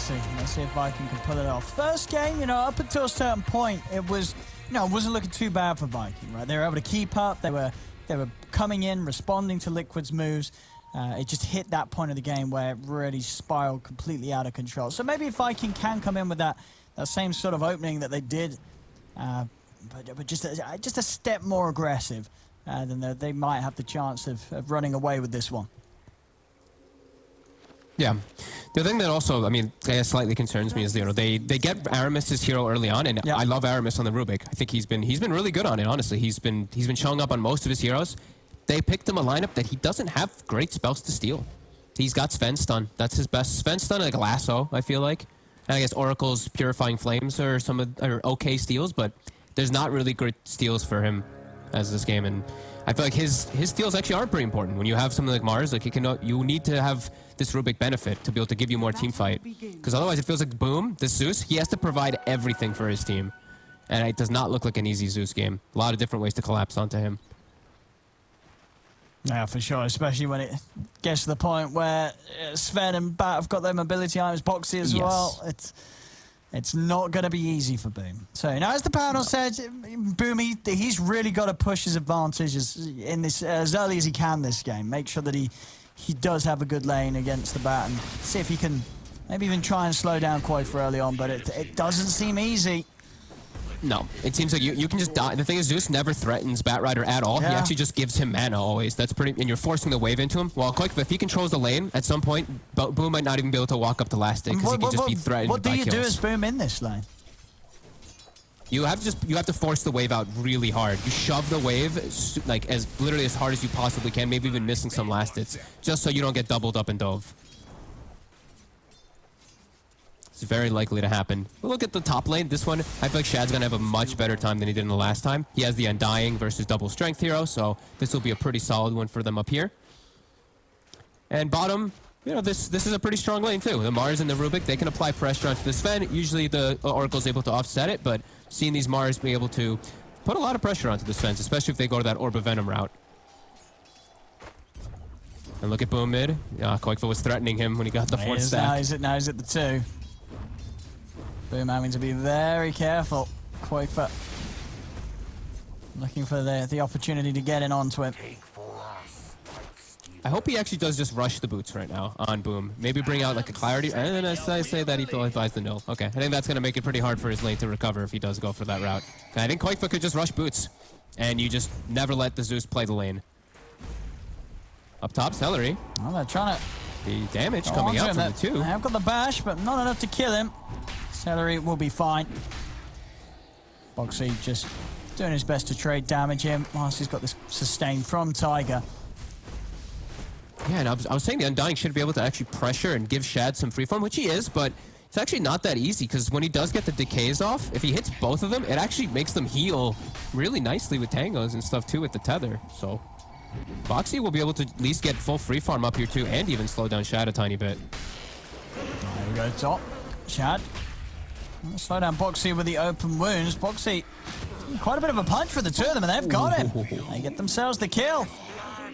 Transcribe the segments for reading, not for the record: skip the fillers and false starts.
see. Let's see if Viking can pull it off. First game, up until a certain point, it was, it wasn't looking too bad for Viking, right? They were able to keep up. They were coming in, responding to Liquid's moves. It just hit that point of the game where it really spiraled completely out of control. So maybe if Viking can come in with that same sort of opening that they did, but just a step more aggressive, then they might have the chance of running away with this one. Yeah. The thing that also, I mean, slightly concerns me is, they get Aramis as hero early on, and I love Aramis on the Rubik. I think he's been really good on it, honestly. He's been showing up on most of his heroes. They picked him a lineup that he doesn't have great spells to steal. He's got Sven Stun. That's his best. Sven Stun, like Lasso, I feel like. And I guess Oracle's Purifying Flames are okay steals, but there's not really great steals for him as this game. And I feel like his steals actually are pretty important. When you have something like Mars, like you need to have this Rubik benefit to be able to give you more team fight. Because otherwise it feels like Boom, this Zeus, he has to provide everything for his team. And it does not look like an easy Zeus game. A lot of different ways to collapse onto him. Yeah, for sure, especially when it gets to the point where Sven and Bat have got their mobility items, Boxy as well. It's not going to be easy for Boom. So now, as the panel said, Boom, he's really got to push his advantages in this as early as he can this game. Make sure that he does have a good lane against the Bat and see if he can maybe even try and slow down quite for early on, but it doesn't seem easy. No, it seems like you can just die. The thing is, Zeus never threatens Batrider at all. Yeah. He actually just gives him mana always. That's pretty, and you're forcing the wave into him. Well, quick, if he controls the lane, at some point, Boom might not even be able to walk up the last stick because he can just be threatened by kills. What do you do as Boom in this lane? You have to force the wave out really hard. You shove the wave like literally as hard as you possibly can, maybe even missing some last hits, just so you don't get doubled up and dove. It's very likely to happen. But look at the top lane. This one, I feel like Shad's going to have a much better time than he did in the last time. He has the Undying versus double strength hero, so this will be a pretty solid one for them up here. And bottom, this is a pretty strong lane too. The Mars and the Rubik, they can apply pressure onto the Sven. Usually the Oracle's able to offset it, but seeing these Mars be able to put a lot of pressure onto the Svens, especially if they go to that Orb of Venom route. And look at Boom mid. Koikfa was threatening him when he got the fourth stack. Now he's at the 2. Boom having to be very careful. Koikfa looking for the opportunity to get in onto him. I hope he actually does just rush the boots right now on Boom. Maybe bring out like a clarity. And then I say that he buys the nil. Okay, I think that's going to make it pretty hard for his lane to recover if he does go for that route. And I think Koikfa could just rush boots. And you just never let the Zeus play the lane. Up top, Celery. Well, they're trying to... The damage coming out from the 2. They have got the bash, but not enough to kill him. Celery will be fine. Boxy just doing his best to trade damage him whilst he's got this sustain from Tiger. Yeah, and I was saying the Undying should be able to actually pressure and give Shad some freeform, which he is, but it's actually not that easy because when he does get the decays off, if he hits both of them, it actually makes them heal really nicely with tangos and stuff too with the tether. So Boxy will be able to at least get full freeform up here too and even slow down Shad a tiny bit. There we go, top. Shad. Slow down Boxy with the open wounds. Boxy, quite a bit of a punch for the 2 of them, and they've got him. They get themselves the kill.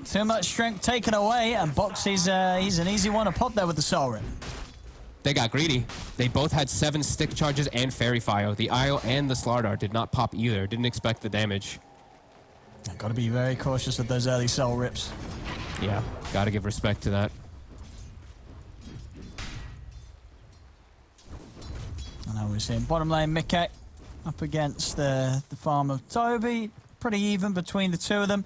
Too much strength taken away, and Boxy's he's an easy one to pop there with the Soul Rip. They got greedy. They both had 7 stick charges and Fairy Fire. The Io and the Slardar did not pop either. Didn't expect the damage. Got to be very cautious with those early Soul Rips. Yeah, got to give respect to that. I know we're seeing bottom lane Mickey up against the farm of Toby. Pretty even between the 2 of them.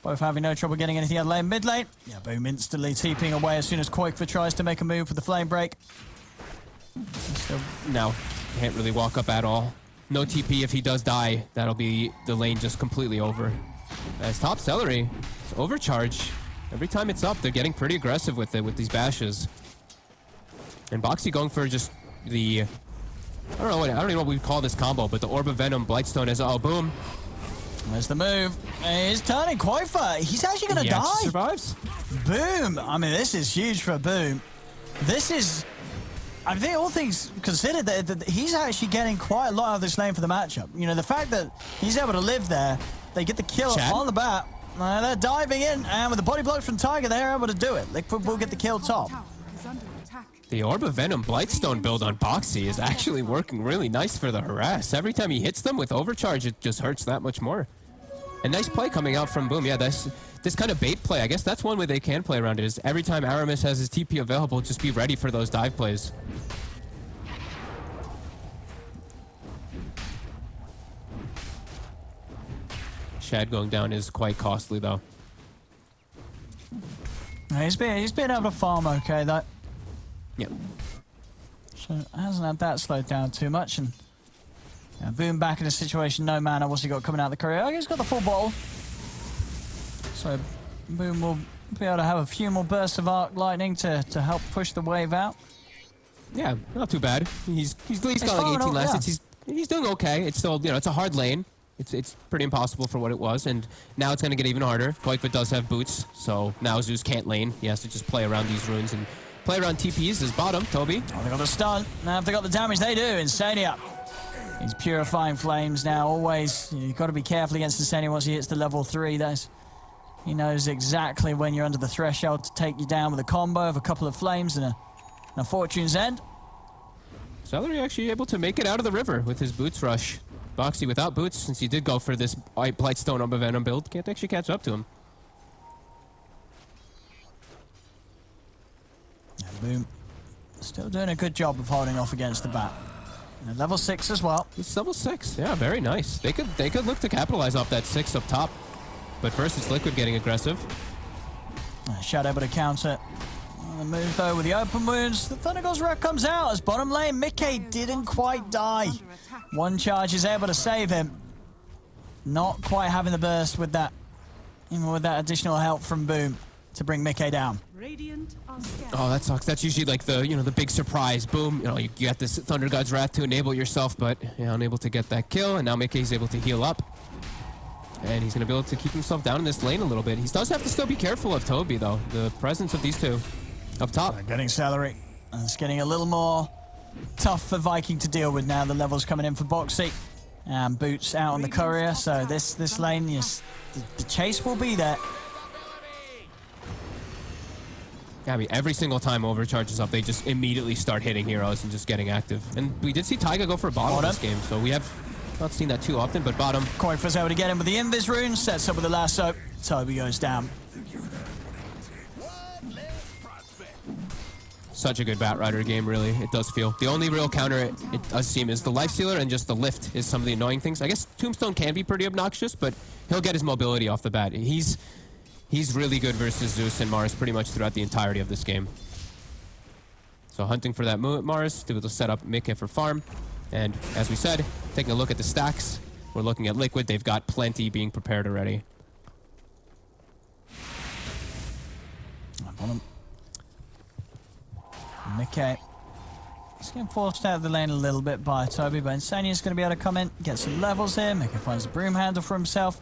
Both having no trouble getting anything out of lane. Mid lane, yeah, Boom instantly TPing away as soon as Koikfa tries to make a move for the flame break. No, can't really walk up at all. No TP if he does die. That'll be the lane just completely over. As top Celery, it's overcharge. Every time it's up, they're getting pretty aggressive with it with these bashes. And Boxy going for just the... I don't even know what we call this combo, but the Orb of Venom, Blightstone is... Oh, Boom. There's the move. He's turning Koikfa. He's actually going to die. Survives. Boom. I mean, this is huge for Boom. This is... I think all things considered, that he's actually getting quite a lot out of this lane for the matchup. The fact that he's able to live there, they get the kill on the bat. They're diving in, and with the body blocks from Tiger, they're able to do it. Liquid will get the kill top. The Orb of Venom Blightstone build on Boxy is actually working really nice for the harass. Every time he hits them with overcharge, it just hurts that much more. A nice play coming out from Boom. Yeah, this kind of bait play, I guess that's one way they can play around it, is every time Aramis has his TP available, just be ready for those dive plays. Shad going down is quite costly, though. He's been able to farm okay, though. Yep. So hasn't had that slowed down too much, and Boom back in a situation, no mana. What's he got coming out of the courier? Oh, he's got the full bottle. So Boom will be able to have a few more bursts of arc lightning to help push the wave out. Yeah, not too bad. He's got like 18 last hits. He's doing okay. It's still, you know, it's a hard lane. It's pretty impossible for what it was, and now it's going to get even harder. Koikva does have boots, so now Zeus can't lane. He has to just play around these runes and play around TPs. His bottom, Toby. Oh, they got the stun. Now if they got the damage, they do. Insania. He's purifying flames now. Always, you've got to be careful against Insania once he hits the level 3. He knows exactly when you're under the threshold to take you down with a combo of a couple of flames and a Fortune's End. Celery actually able to make it out of the river with his boots rush. Boxy without boots, since he did go for this Blightstone Orb of Venom build, can't actually catch up to him. And Boom still doing a good job of holding off against the bat. And level 6 as well. It's level 6, yeah, very nice. They could look to capitalize off that 6 up top. But first it's Liquid getting aggressive. Shad able to counter. The move though with the open wounds. The Thundergol's wreck comes out as bottom lane. Mickey didn't quite die. One charge is able to save him. Not quite having the burst with that, even with that additional help from Boom to bring Mickey down. Oh, that sucks. That's usually like the big surprise. Boom, you got this Thunder God's Wrath to enable yourself, but unable to get that kill, and now Mickey's able to heal up. And he's going to be able to keep himself down in this lane a little bit. He does have to still be careful of Toby, though. The presence of these two up top. Getting Celery. And it's getting a little more tough for Viking to deal with now. The levels coming in for Boxy. And Boots out on the courier. So this lane, yes, the chase will be there. Yeah, I mean, every single time overcharge is up, they just immediately start hitting heroes and just getting active. And we did see Taiga go for a bottom in this game, so we have not seen that too often, but bottom. Koikva's able to get him with the Invis rune, sets up with the lasso. Toby goes down. Such a good Batrider game, really. It does feel. The only real counter it does seem is the Lifestealer, and just the lift is some of the annoying things. I guess Tombstone can be pretty obnoxious, but he'll get his mobility off the bat. He's really good versus Zeus and Mars pretty much throughout the entirety of this game. So hunting for that Mars, to be able to set up Mickey for farm. And as we said, taking a look at the stacks, we're looking at Liquid. They've got plenty being prepared already. Mickey. He's getting forced out of the lane a little bit by Toby, but Insania's going to be able to come in, get some levels here. Mickey finds a broom handle for himself.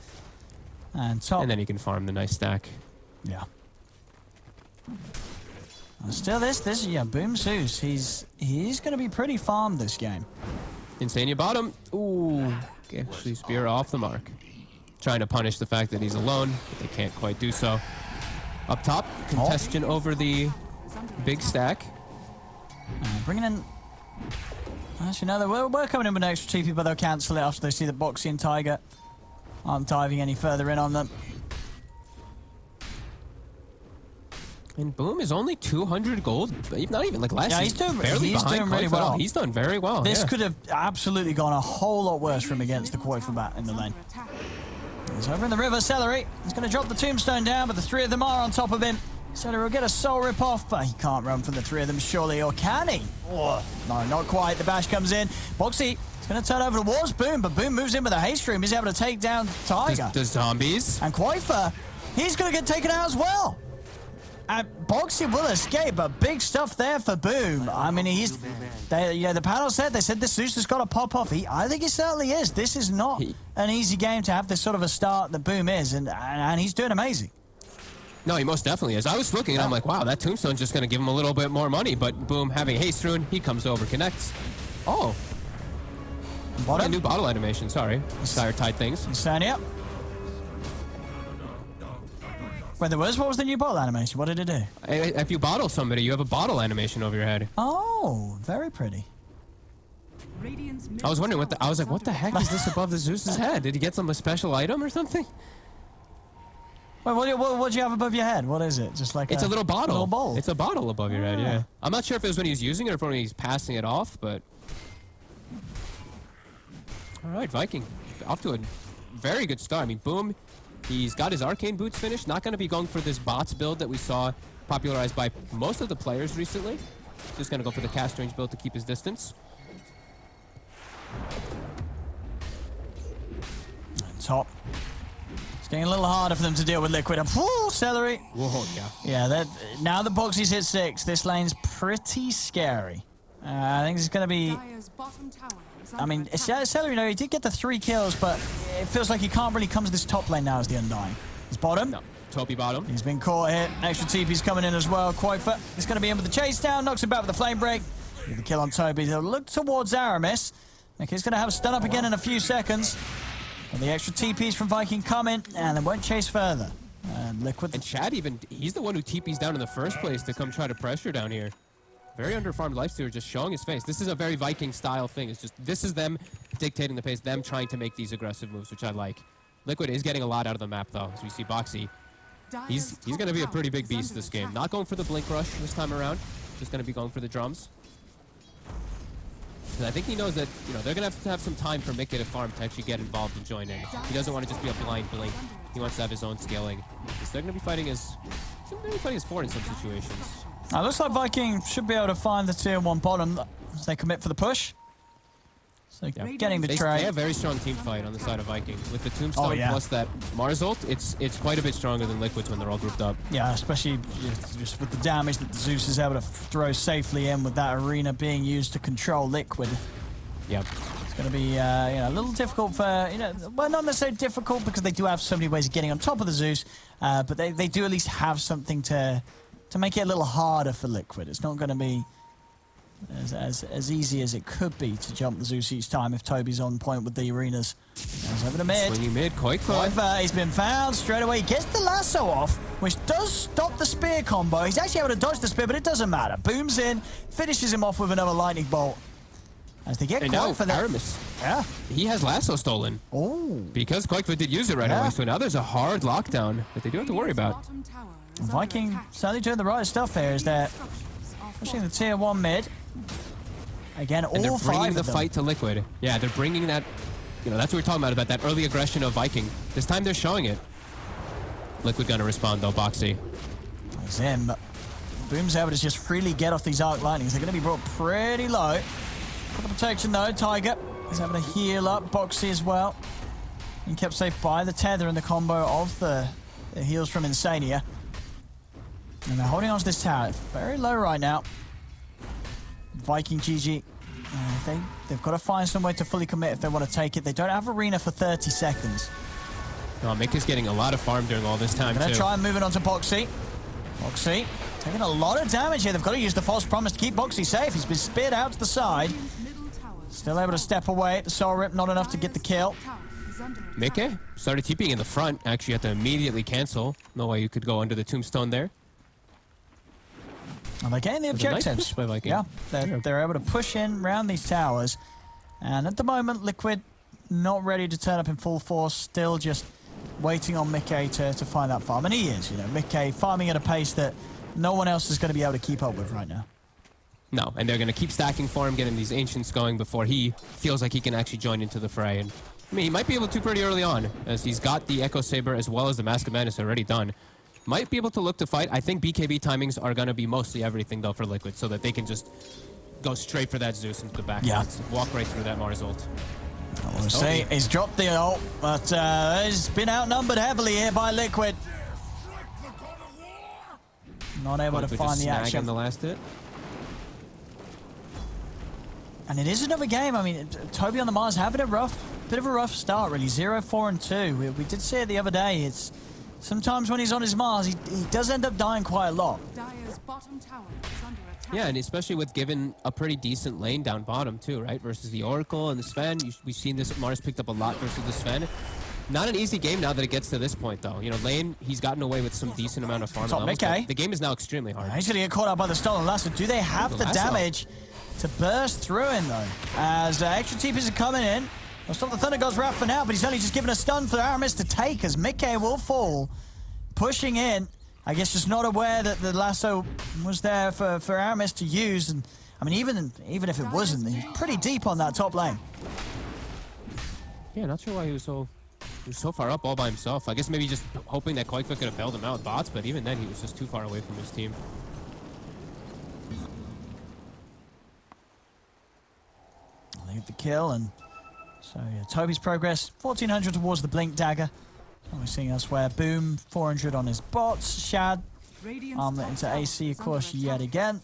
And top. And then he can farm the nice stack. Yeah. And still yeah, Boom Zeus. He's going to be pretty farmed this game. Insania bottom. Ooh, actually spear off the mark. Trying to punish the fact that he's alone, but they can't quite do so. Up top, contestation over the big stack. Bringing in... Actually, no, we're coming in with an extra TP, but they'll cancel it after they see that Boxy and Tiger aren't diving any further in on them. And Boom is only 200 gold. Not even like last year. He's doing behind really well. He's done very well. This could have absolutely gone a whole lot worse for him against the Koikva bat in the lane. He's over in the river. Celery. He's going to drop the tombstone down, but the three of them are on top of him. Celery will get a soul rip off, but he can't run from the three of them, surely, or can he? Oh, no, not quite. The bash comes in. Boxy is going to turn over towards Boom, but Boom moves in with a haste stream. He's able to take down Tiger. The zombies. And Koikva, he's going to get taken out as well. And Boxy will escape, but big stuff there for Boom. I mean, the panel said, they said this Zeus has got to pop off. I think he certainly is. This is not an easy game to have this sort of a start that Boom is, and he's doing amazing. No, he most definitely is. I was looking and I'm like, wow, that tombstone's just going to give him a little bit more money, but Boom, having haste rune, he comes over, connects. Oh. What a new bottle animation, sorry. Tire tied things. Insania. Wait, there was? What was the new bottle animation? What did it do? If you bottle somebody, you have a bottle animation over your head. Oh, very pretty. I was wondering I was like, what the heck is this above the Zeus's head? Did he get some special item or something? Wait, what do you have above your head? What is it? Just like it's a little bottle. A little bowl. It's a bottle above your head, yeah. I'm not sure if it was when he was using it or if when he's passing it off, but... Alright, Viking. Off to a very good start. I mean, boom. He's got his arcane boots finished. Not going to be going for this bots build that we saw popularized by most of the players recently. Just going to go for the cast range build to keep his distance. Top. It's getting a little harder for them to deal with Liquid. Whoa, Celery. Whoa, yeah. Yeah, now the Boxy's hit 6. This lane's pretty scary. I think it's going to be... I mean, Celery, you know, he did get the 3 kills, but it feels like he can't really come to this top lane now as the Undying. He's bottom. No. Toby bottom. He's been caught here. Extra TP's coming in as well. Quaitfa is going to be in with the chase down. Knocks him back with the flame break. With the kill on Toby. He'll look towards Aramis. Okay, he's going to have a stun up again in a few seconds. And the extra TPs from Viking come in, and they won't chase further. And Liquid... And Chad even, he's the one who TPs down in the first place to come try to pressure down here. Very underfarmed Lifestealer just showing his face. This is a very Viking style thing. It's just, this is them dictating the pace, them trying to make these aggressive moves, which I like. Liquid is getting a lot out of the map though, as we see Boxy. He's going to be a pretty big beast this game. Not going for the Blink Rush this time around. Just going to be going for the drums. I think he knows that, you know, they're going to have some time for Mickey to farm to actually get involved and join in. He doesn't want to just be a blind blink. He wants to have his own scaling. So they're going to be fighting his fort in some situations. Now, looks like Viking should be able to find the tier 1 bottom as they commit for the push. So getting the trade. They have a very strong team fight on the side of Viking. With the Tombstone plus that Mars ult, it's quite a bit stronger than Liquid's when they're all grouped up. Yeah, especially just with the damage that Zeus is able to throw safely in with that arena being used to control Liquid. Yep. It's going to be you know, a little difficult for, you know, well, not necessarily difficult because they do have so many ways of getting on top of the Zeus, but they do at least have something to make it a little harder for Liquid. It's not going to be as easy as it could be to jump the Zeus each time if Toby's on point with the arenas. He's over the mid. Swinging mid, Quaitfa. He's been found straight away. He gets the lasso off, which does stop the spear combo. He's actually able to dodge the spear, but it doesn't matter. Booms in, finishes him off with another lightning bolt. As they get Quaitfa there. Aramis. Yeah. He has lasso stolen. Oh. Because Quaitfa did use it right away, so now there's a hard lockdown that they do have to worry about. Viking certainly doing the right stuff here as they're pushing the tier 1 mid. Again, all they're bringing the fight to Liquid. Yeah, they're bringing that, you know, that's what we're talking about that early aggression of Viking. This time they're showing it. Liquid gonna respond though, Boxy. He's in, but Boom's able to just freely get off these arc lightnings. They're gonna be brought pretty low. Got the protection though, Tiger. He's able to heal up, Boxy as well. And kept safe by the tether and the combo of the heals from Insania. And they're holding on to this tower. It's very low right now. Viking GG. They've got to find some way to fully commit if they want to take it. They don't have arena for 30 seconds. Oh, Mick is getting a lot of farm during all this time, They're going to try and move it onto Boxy. Boxy taking a lot of damage here. They've got to use the false promise to keep Boxy safe. He's been speared out to the side. Still able to step away. The Soul Rip not enough to get the kill. Mickey started TPing in the front. Actually, had to immediately cancel. No way you could go under the tombstone there. Well, they're getting the objectives. Yeah, they're able to push in around these towers. And at the moment, Liquid not ready to turn up in full force. Still just waiting on Mickey to find that farm. And he is, you know, Mickey farming at a pace that no one else is going to be able to keep up with right now. No, and they're going to keep stacking for him, getting these Ancients going before he feels like he can actually join into the fray. And I mean, he might be able to pretty early on, as he's got the Echo Saber as well as the Mask of Madness already done. Might be able to look to fight. I think BKB timings are going to be mostly everything, though, for Liquid, so that they can just go straight for that Zeus into the back. Yeah. Walk right through that Mars ult. I want to say he's dropped the ult, but he's been outnumbered heavily here by Liquid. Not able to find the action. On the last hit. And it is another game. I mean, Toby on the Mars having a bit of a rough start, really. 0-4-2. We did see it the other day. It's sometimes when he's on his Mars, he does end up dying quite a lot. Yeah, and especially with given a pretty decent lane down bottom too, right? Versus the Oracle and the Sven. We've seen this. Mars picked up a lot versus the Sven. Not an easy game now that it gets to this point, though. You know, lane, he's gotten away with some decent amount of farm levels, but the game is now extremely hard. He's going to get caught out by the stolen lasso. Do they have the damage to burst through him, though? As extra TPs are coming in. They'll stop the Thunder God's Wrath for now, but he's only just given a stun for Aramis to take as Mickey will fall. Pushing in. I guess just not aware that the lasso was there for Aramis to use. And I mean, even if it wasn't, he's pretty deep on that top lane. Yeah, not sure why he was so far up all by himself. I guess maybe just hoping that Koikfa could have bailed him out with bots, but even then he was just too far away from his team. I'll leave the kill, and so yeah, Toby's progress 1400 towards the Blink Dagger. And we're seeing elsewhere. Boom, 400 on his bots. Shad, armlet into AC, of course, yet again.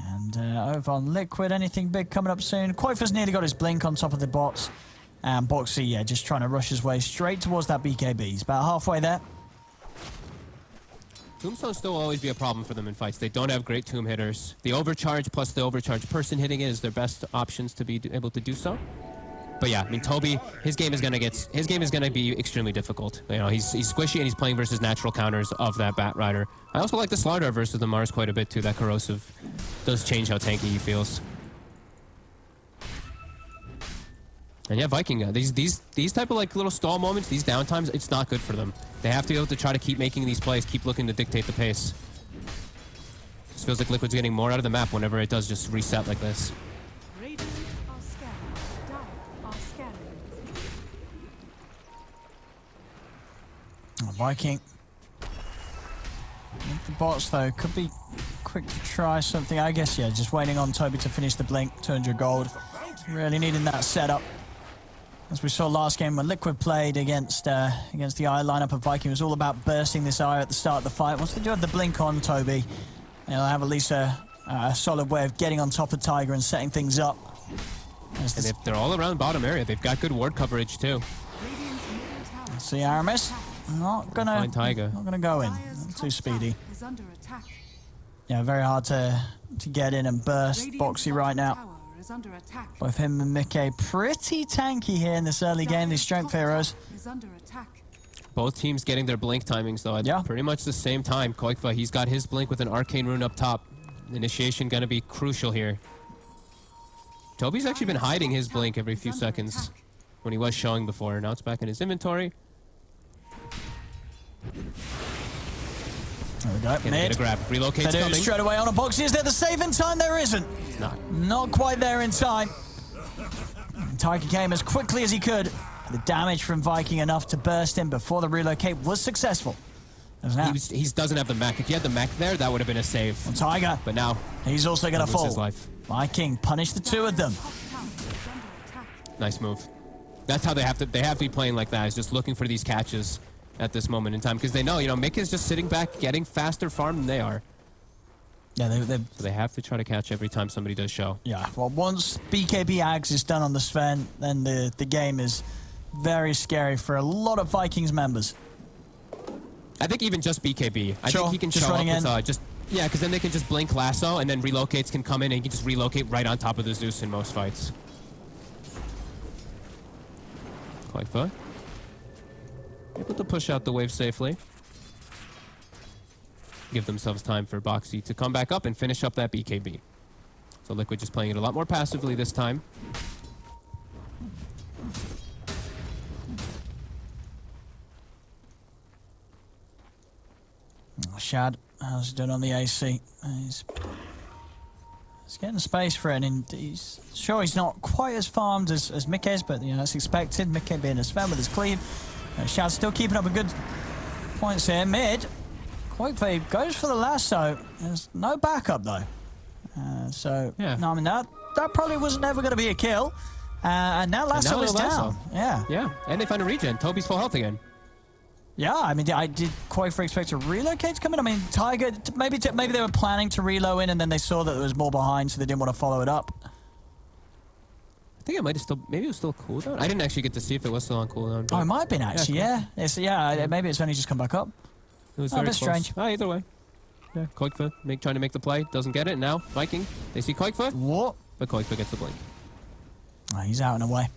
And over on Liquid, anything big coming up soon? Koikfa's nearly got his Blink on top of the bots. And Boxy, yeah, just trying to rush his way straight towards that BKB. He's about halfway there. Tombstones still always be a problem for them in fights. They don't have great tomb hitters. The overcharge plus the overcharge person hitting it is their best options to be able to do so. But yeah, I mean, Toby, his game is gonna be extremely difficult. You know, he's squishy and he's playing versus natural counters of that Bat Rider. I also like the Slardar versus the Mars quite a bit too. That corrosive does change how tanky he feels. And yeah, Viking, these type of like little stall moments, these downtimes, it's not good for them. They have to be able to try to keep making these plays, keep looking to dictate the pace. Just feels like Liquid's getting more out of the map whenever it does just reset like this. Viking. The bots, though, could be quick to try something. I guess, yeah, just waiting on Toby to finish the Blink. 200 gold. Really needing that setup. As we saw last game when Liquid played against the Eye lineup of Viking, it was all about bursting this Eye at the start of the fight. Once they do have the Blink on Toby, they'll have at least a solid way of getting on top of Tiger and setting things up. And they're all around bottom area. They've got good ward coverage, too. See Aramis. Not gonna go in. Too speedy. Yeah, very hard to get in and burst Boxy right now. Both him and Mickey pretty tanky here in this early game, these strength heroes. Both teams getting their blink timings though at pretty much the same time. Koikfa, he's got his blink with an arcane rune up top. Initiation gonna be crucial here. Toby's actually been hiding his blink every few seconds when he was showing before. Now it's back in his inventory. There we go. Can get a grab. Relocate's coming. Straight away on a box. Is there the save in time? There isn't. It's not. Not quite there in time. Tiger came as quickly as he could. The damage from Viking enough to burst him before the relocate was successful. He doesn't have the mech. If he had the mech there, that would have been a save. On Tiger. But now he's also going to fall. His life. Viking punished the two of them. Nice move. That's how they have to be playing like that, is just looking for these catches at this moment in time, because they know, you know, Mick is just sitting back getting faster farm than they are. Yeah, so they have to try to catch every time somebody does show. Yeah, well, once BKB Ags is done on the Sven, then the game is very scary for a lot of Vikings members. I think even just BKB. I think he can show up with yeah, because then they can just blink lasso, and then relocates can come in and he can just relocate right on top of the Zeus in most fights. Quite fun. Able to push out the wave safely. Give themselves time for Boxy to come back up and finish up that BKB. So Liquid just playing it a lot more passively this time. Shad, how's he doing on the AC? He's getting space for it, and he's sure he's not quite as farmed as Mick is, but you know, that's expected. Mick being a Sven with his cleave. Shad's still keeping up a good points here. Mid, Koikfa goes for the lasso. There's no backup though. So, yeah. No, I mean, that probably was never going to be a kill. And now lasso is down. Yeah. Yeah, and they find a regen. Toby's full health again. Yeah, I mean, I did Koikfa expect a relocate to come in. I mean, Tiger, maybe they were planning to reload in and then they saw that there was more behind, so they didn't want to follow it up. I think it might have still, maybe it was still cooldown. I didn't actually get to see if it was still on cooldown. Oh, it might have been actually, yeah. Maybe it's only just come back up. It was a bit strange. Either way. Yeah, Koikfa trying to make the play, doesn't get it. Now, Viking, they see Koikfa. What? But Koikfa gets the blink. Oh, he's out and away.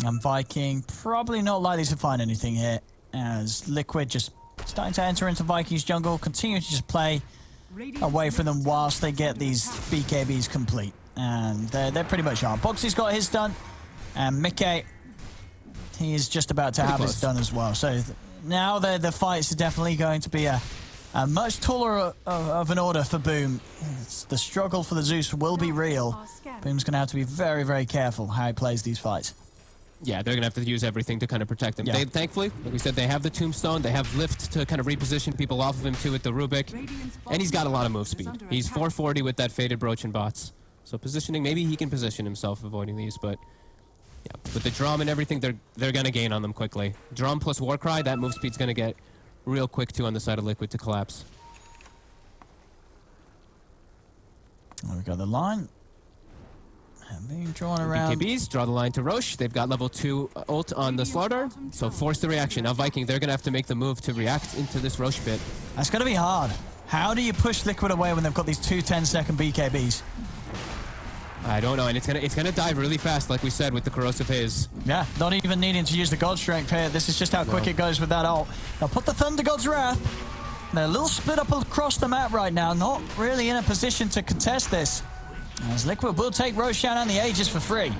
And Viking probably not likely to find anything here, as Liquid just starting to enter into Viking's jungle, continue to just play away from them whilst they get these BKBs complete. And they're pretty much on. Boxy's got his done, and Mickey, he is just about to have his done as well. So now the fights are definitely going to be a much taller of an order for Boom. The struggle for the Zeus will be real. Boom's going to have to be very, very careful how he plays these fights. Yeah, they're going to have to use everything to kind of protect him. Yeah. Thankfully, like we said, they have the Tombstone. They have Lift to kind of reposition people off of him, too, with the Rubik. And he's got a lot of move speed. He's 440 with that Faded Brooch and bots. So positioning, maybe he can position himself avoiding these, but yeah, with the Drum and everything, they're going to gain on them quickly. Drum plus Warcry, that move speed's going to get real quick, too, on the side of Liquid to collapse. There we got the line. And being drawn around. BKBs, draw the line to Roche. They've got level 2 ult on the Slaughter, so force the reaction. Now Viking, they're going to have to make the move to react into this Roche bit. That's going to be hard. How do you push Liquid away when they've got these 2 10-second BKBs? I don't know, and it's gonna dive really fast, like we said, with the Corrosive Haze. Yeah, not even needing to use the God Strength here. This is just how quick it goes with that ult. Now put the Thunder God's Wrath. They're a little split up across the map right now, not really in a position to contest this. As Liquid will take Roshan and the Aegis for free.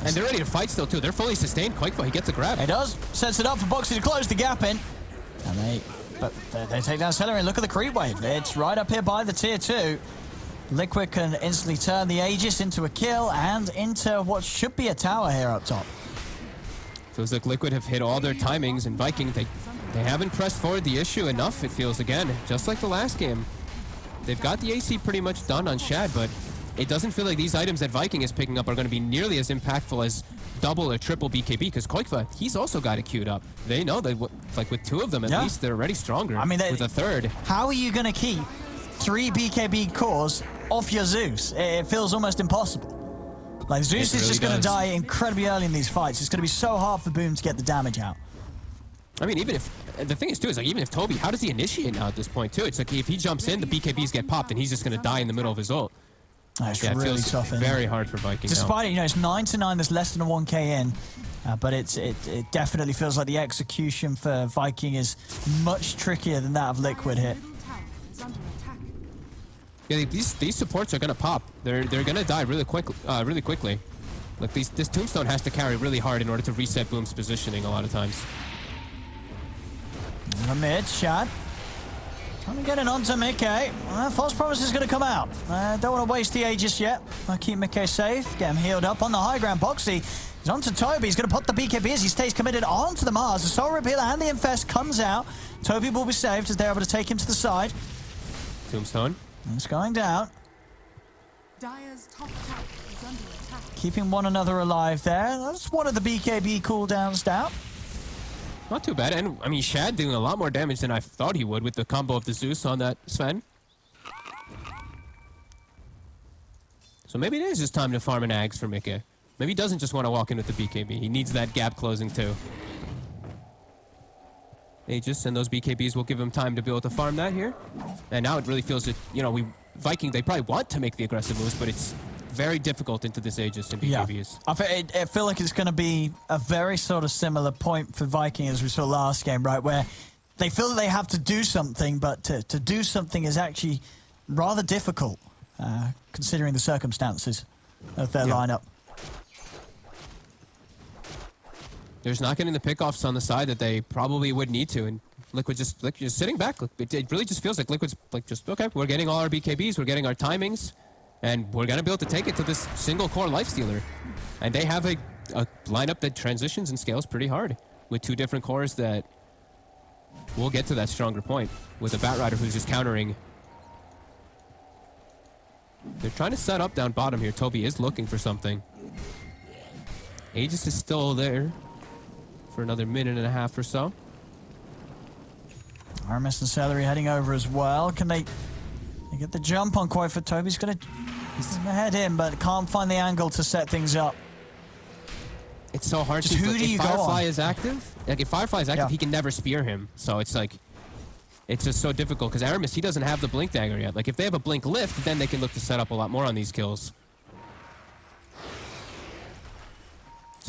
And they're ready to fight still, too. They're fully sustained. Quakeful, he gets a grab. He does. Sets it up for Boxy to close the gap in. And they take down Celery. Look at the creep wave. It's right up here by the tier 2. Liquid can instantly turn the Aegis into a kill and into what should be a tower here up top. Feels like Liquid have hit all their timings, and Viking, they haven't pressed forward the issue enough, it feels, again, just like the last game. They've got the AC pretty much done on Shad, but it doesn't feel like these items that Viking is picking up are going to be nearly as impactful as double or triple BKB, because Koikva, he's also got it queued up. They know that, like, with 2 of them, at least, they're already stronger. I mean, with a 3rd. How are you going to keep 3 BKB cores off your Zeus? It feels almost impossible. Like, Zeus is just going to die incredibly early in these fights. It's going to be so hard for Boom to get the damage out. I mean, even if, the thing is, too, is like, even if Toby, how does he initiate now at this point, too? It's like, if he jumps in, the BKBs get popped, and he's just going to die in the middle of his ult. It's really tough. Very hard for Viking. Despite it, you know, it's 9-9, there's less than a 1k in, but it definitely feels like the execution for Viking is much trickier than that of Liquid here. Yeah, these supports are gonna pop. They're gonna die really quickly. Like this Tombstone has to carry really hard in order to reset Boom's positioning a lot of times. A mid shot. Trying to get it onto Mickey. False Promise is going to come out. Don't want to waste the Aegis yet. I'll keep Mickey safe. Get him healed up on the high ground. Boxy is onto Toby. He's going to put the BKB as he stays committed onto the Mars. The Soul Repealer and the Infest comes out. Toby will be saved as they're able to take him to the side. Tombstone. It's going down. Dire's top tower is under attack. Keeping one another alive there. That's one of the BKB cooldowns down. Not too bad, and I mean, Shad doing a lot more damage than I thought he would with the combo of the Zeus on that Sven. So maybe it is just time to farm an Ags for Mickey. Maybe he doesn't just want to walk in with the BKB. He needs that gap closing too. Aegis and those BKBs will give him time to be able to farm that here. And now it really feels that, you know, Viking, they probably want to make the aggressive moves, but it's very difficult into this Aegis and BKBs. Yeah. I feel like it's going to be a very sort of similar point for Viking as we saw last game, right? Where they feel that they have to do something, but to do something is actually rather difficult, considering the circumstances of their lineup. There's not getting the pickoffs on the side that they probably would need to, and Liquid just sitting back. It really just feels like Liquid's like just, okay, we're getting all our BKBs, we're getting our timings, and we're going to be able to take it to this single core lifestealer. And they have a lineup that transitions and scales pretty hard with 2 different cores that will get to that stronger point with a Batrider who's just countering. They're trying to set up down bottom here. Toby is looking for something. Aegis is still there for another minute and a half or so. Aramis and Celery heading over as well. Can they get the jump on Koifa? Toby's going to head in, but can't find the angle to set things up. It's so hard to... Who do you go on? If Firefly is active, like if Firefly is active, he can never spear him. So it's like, it's just so difficult because Aramis, he doesn't have the Blink Dagger yet. Like if they have a Blink Lift, then they can look to set up a lot more on these kills.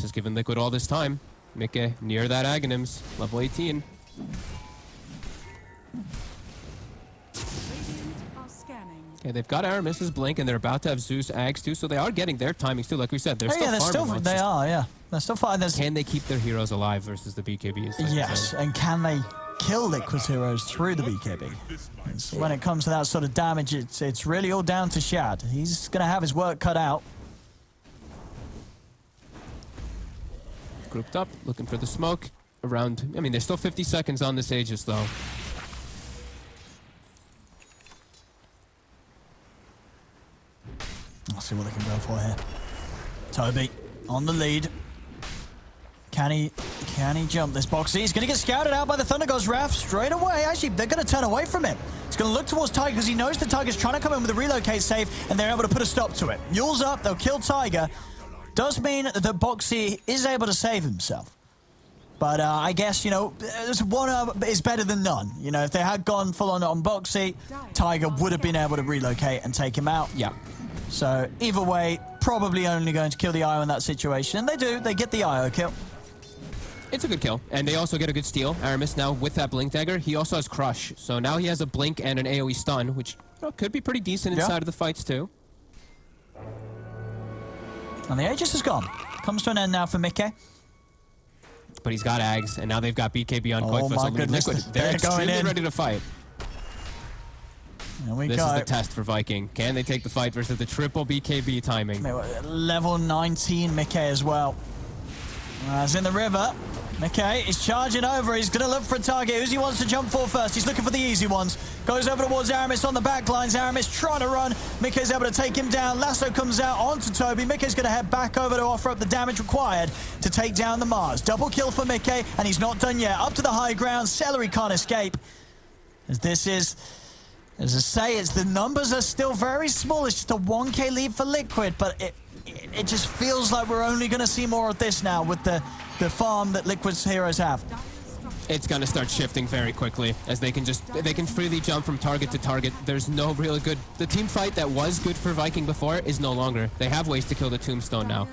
This has given Liquid all this time. Mickey near that Aghanims, level 18. Okay, they've got Aramis's Blink, and they're about to have Zeus Ags too, so they are getting their timings too. Like we said, they're still farming. They are, yeah. They're still fighting. Can they keep their heroes alive versus the BKBs? Like yes, and can they kill Liquid's heroes through the BKB? So when it comes to that sort of damage, it's really all down to Shad. He's going to have his work cut out. Grouped up, looking for the smoke. Around, I mean, there's still 50 seconds on this Aegis, though. I'll see what they can go for here. Toby on the lead. Can he jump this box? He's going to get scouted out by the Thunder God's Wrath straight away. Actually, they're going to turn away from him. He's going to look towards Tiger because he knows the Tiger's trying to come in with a relocate save, and they're able to put a stop to it. Yule's up, they'll kill Tiger. Does mean that Boxy is able to save himself. But I guess, you know, one is better than none. You know, if they had gone full on Boxy, Tiger would have been able to relocate and take him out. Yeah. So either way, probably only going to kill the IO in that situation. And they do, they get the IO kill. It's a good kill. And they also get a good steal. Aramis now with that Blink Dagger, he also has Crush. So now he has a Blink and an AoE stun, which could be pretty decent inside of the fights too. And the Aegis is gone. Comes to an end now for Mickey. But he's got Ags, and now they've got BKB on Koifa. My so goodness, Liquid, they're extremely ready to fight. This is the test for Viking. Can they take the fight versus the triple BKB timing? Level 19 Mickey as well. As in the river. Mickey is charging over. He's going to look for a target. Who's he wants to jump for first? He's looking for the easy ones. Goes over towards Aramis on the back lines. Aramis trying to run. Mickey's able to take him down. Lasso comes out onto Toby. Mickey's going to head back over to offer up the damage required to take down the Mars. Double kill for Mickey, and he's not done yet. Up to the high ground. Celery can't escape. As this is... As I say, the numbers are still very small. It's just a 1k lead for Liquid, but it just feels like we're only going to see more of this now with the farm that Liquid's heroes have. It's going to start shifting very quickly as they can freely jump from target to target. There's no real good... The team fight that was good for Viking before is no longer. They have ways to kill the Tombstone now.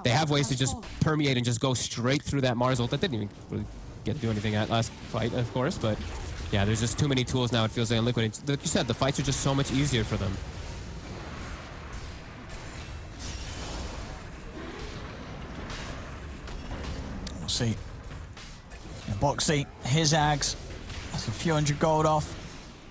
They have ways to just permeate and just go straight through that Mars ult. That didn't even really get to do anything at last fight, of course, but... Yeah, there's just too many tools now, it feels like, in Liquid. Like you said, the fights are just so much easier for them. We'll see. Boxy, his Ags. That's a few hundred gold off.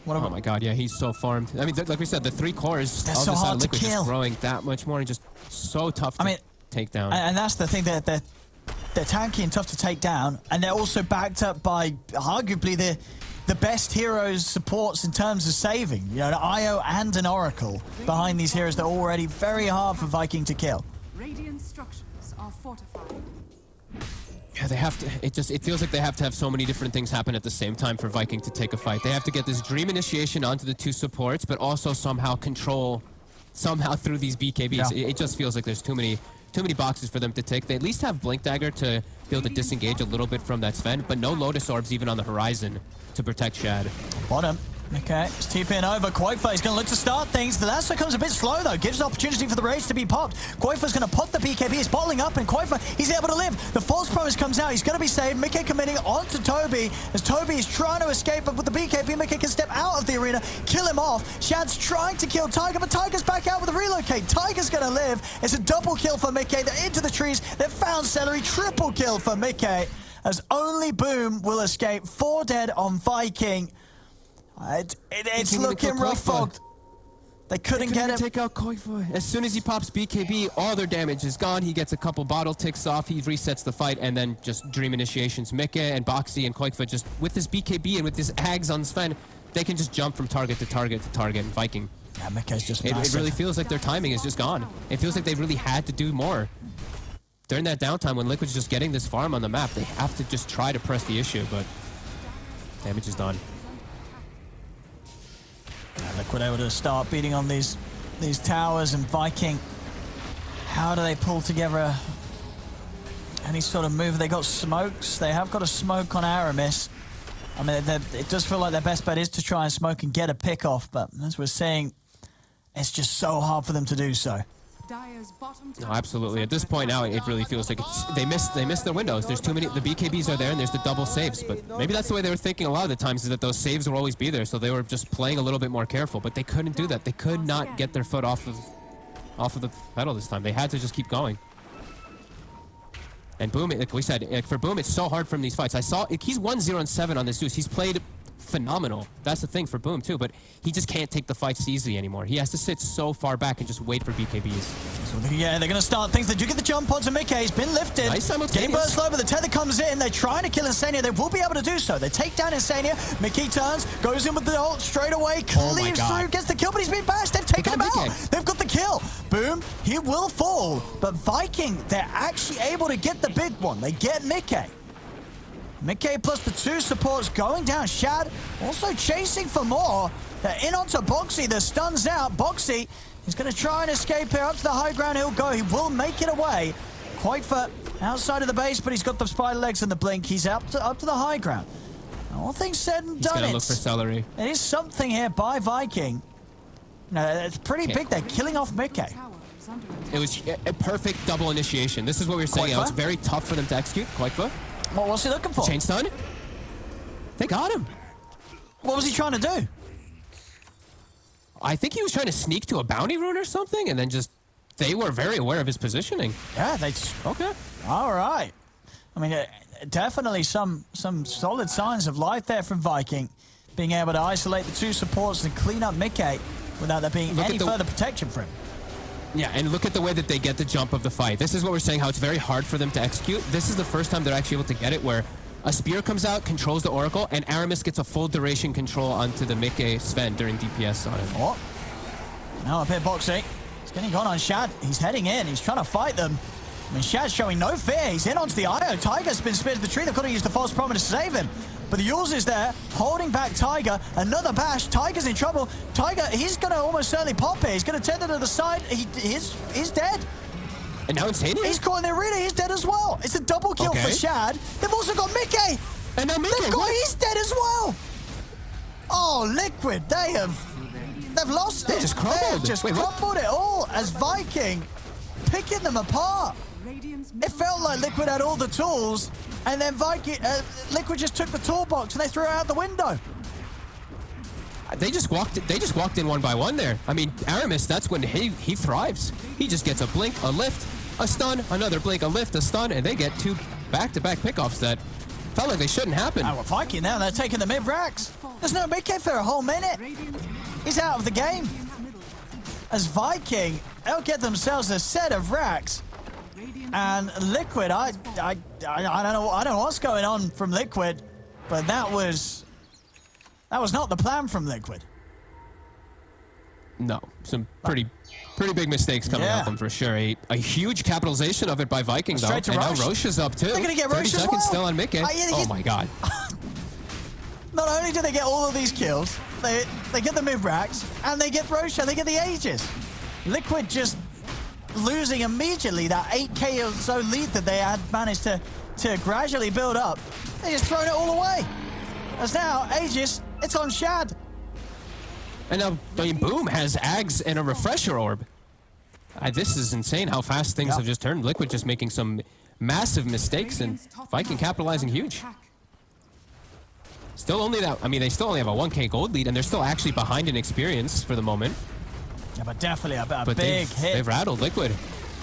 Oh my god, yeah, he's so farmed. I mean, like we said, the 3 cores they're of so the side hard of Liquid to kill. just growing that much more and just so tough to take down. And that's the thing, they're tanky and tough to take down, and they're also backed up by arguably the best heroes supports in terms of saving. You know, an IO and an Oracle behind these heroes that are already very hard for Viking to kill. Radiant structures are fortified. Yeah, they have to. It feels like they have to have so many different things happen at the same time for Viking to take a fight. They have to get this Dream Initiation onto the 2 supports, but also somehow control through these BKBs. Yeah. It just feels like there's too many boxes for them to take. They at least have Blink Dagger to be able to disengage a little bit from that Sven, but no Lotus Orbs even on the horizon to protect Shad. Bottom. Okay, it's TPing over. Koifa is going to look to start things. The Lasso comes a bit slow, though. Gives an opportunity for the Rage to be popped. Koifa's going to pop the BKB. He's bottling up, and Koifa, he's able to live. The False Promise comes out. He's going to be saved. Mickey committing onto Toby. As Toby is trying to escape, but with the BKB, Mickey can step out of the arena, kill him off. Shad's trying to kill Tiger, but Tiger's back out with a relocate. Tiger's going to live. It's a double kill for Mickey. They're into the trees. They've found Celery. Triple kill for Mickey. As only Boom will escape. 4 dead on Viking. It's looking rough fogged. They couldn't get him. Take out Koifa. As soon as he pops BKB, all their damage is gone. He gets a couple bottle ticks off. He resets the fight, and then just Dream Initiations. Mickey and Boxy and Koifa just with this BKB and with this Ags on Sven, they can just jump from target to target to target. Viking. Yeah, Mickey's just it really feels like their timing is just gone. It feels like they really had to do more. During that downtime when Liquid's just getting this farm on the map, they have to just try to press the issue, but damage is done. Liquid able to start beating on these towers, and Viking, how do they pull together any sort of move? They got smokes. They have got a smoke on Aramis. I mean, it does feel like their best bet is to try and smoke and get a pick off, but as we're saying, it's just so hard for them to do so. Dire's bottom No, tower absolutely. is At this under point now, attack. it really feels like they missed their windows. There's too many. The BKBs are there, and there's the double saves. But maybe that's the way they were thinking a lot of the times, is that those saves will always be there. So they were just playing a little bit more careful. But they couldn't do that. They could not get their foot off of the pedal this time. They had to just keep going. And Boom, like we said, like for Boom, it's so hard from these fights. I saw he's 1-0-7 on this Zeus. He's played phenomenal. That's the thing for Boom too, but he just can't take the fights easily anymore. He has to sit so far back and just wait for BKBs. So yeah, they're going to start things. They do get the jump onto Mickey. He's been lifted. Nice simultaneous. Game burst slow, but the tether comes in. They're trying to kill Insania. They will be able to do so. They take down Insania. Mickey turns, goes in with the ult straight away, cleaves through, gets the kill, but he's been bashed. They've taken him out. They've got the kill. Boom, he will fall. But Viking, they're actually able to get the big one. They get Mickey. Mickey plus the 2 supports going down. Shad also chasing for more. They're in onto Boxy. The stun's out. Boxy is going to try and escape here. Up to the high ground he'll go. He will make it away. Quakefoot outside of the base, but he's got the spider legs and the blink. He's up to the high ground. And all things said and done, He's going to look for celery. It is something here by Viking. No, it's pretty big. They're killing off Mickey. It was a perfect double initiation. This is what we were saying. It's very tough for them to execute. Quakefoot. What was he looking for? Chain stun. They got him. What was he trying to do? I think he was trying to sneak to a bounty rune or something, and then just they were very aware of his positioning. Yeah, okay. All right. I mean, definitely some solid signs of life there from Viking, being able to isolate the 2 supports and clean up Mickey without there being any further protection for him. Yeah, and look at the way that they get the jump of the fight. This is what we're saying, how it's very hard for them to execute. This is the first time they're actually able to get it, where a spear comes out, controls the Oracle, and Aramis gets a full duration control onto the Mickey Sven during DPS on him. Oh. Now up here, Boxy. He's getting gone on Shad. He's heading in. He's trying to fight them. I mean, Shad's showing no fear. He's in onto the IO. Tiger's been speared to the tree. They've got to use the false promise to save him. But the Yules is there, holding back Tiger. Another bash. Tiger's in trouble. Tiger, he's going to almost certainly pop here. He's going to tether to the side. He's dead. And now Insania? He's caught in the arena. He's dead as well. It's a double kill for Shad. They've also got Mickey. And now Mickey. He's dead as well. Oh, Liquid. They've lost it. Just crumbled. They've just crumbled it all as Viking picking them apart. It felt like Liquid had all the tools, and then Liquid just took the toolbox and they threw it out the window. They just walked in one by one there. I mean, Aramis, that's when he thrives. He just gets a blink, a lift, a stun, another blink, a lift, a stun, and they get 2 back-to-back pickoffs that felt like they shouldn't happen. Well, Viking now, they're taking the mid-racks. There's no Mickey for a whole minute. He's out of the game. As Viking, they'll get themselves a set of racks. And Liquid, I don't know what's going on from Liquid, but that was not the plan from Liquid. No, some pretty big mistakes coming out of them for sure. A huge capitalization of it by Viking though. And now Roche is up too. They're gonna get Roche 30 as seconds well. still on Mickey. Oh my god. Not only do they get all of these kills, they get the mid-racks, and they get Roche, they get the Aegis. Liquid just losing immediately that 8k or so lead that they had managed to gradually build up. They just thrown it all away. As now, Aegis, it's on Shad. And now, I mean, Boom has Ags and a Refresher Orb. This is insane how fast things have just turned. Liquid just making some massive mistakes and Viking capitalizing huge. Still only that, I mean, they still only have a 1k gold lead and they're still actually behind in experience for the moment. Yeah, but definitely a big hit. They've rattled Liquid.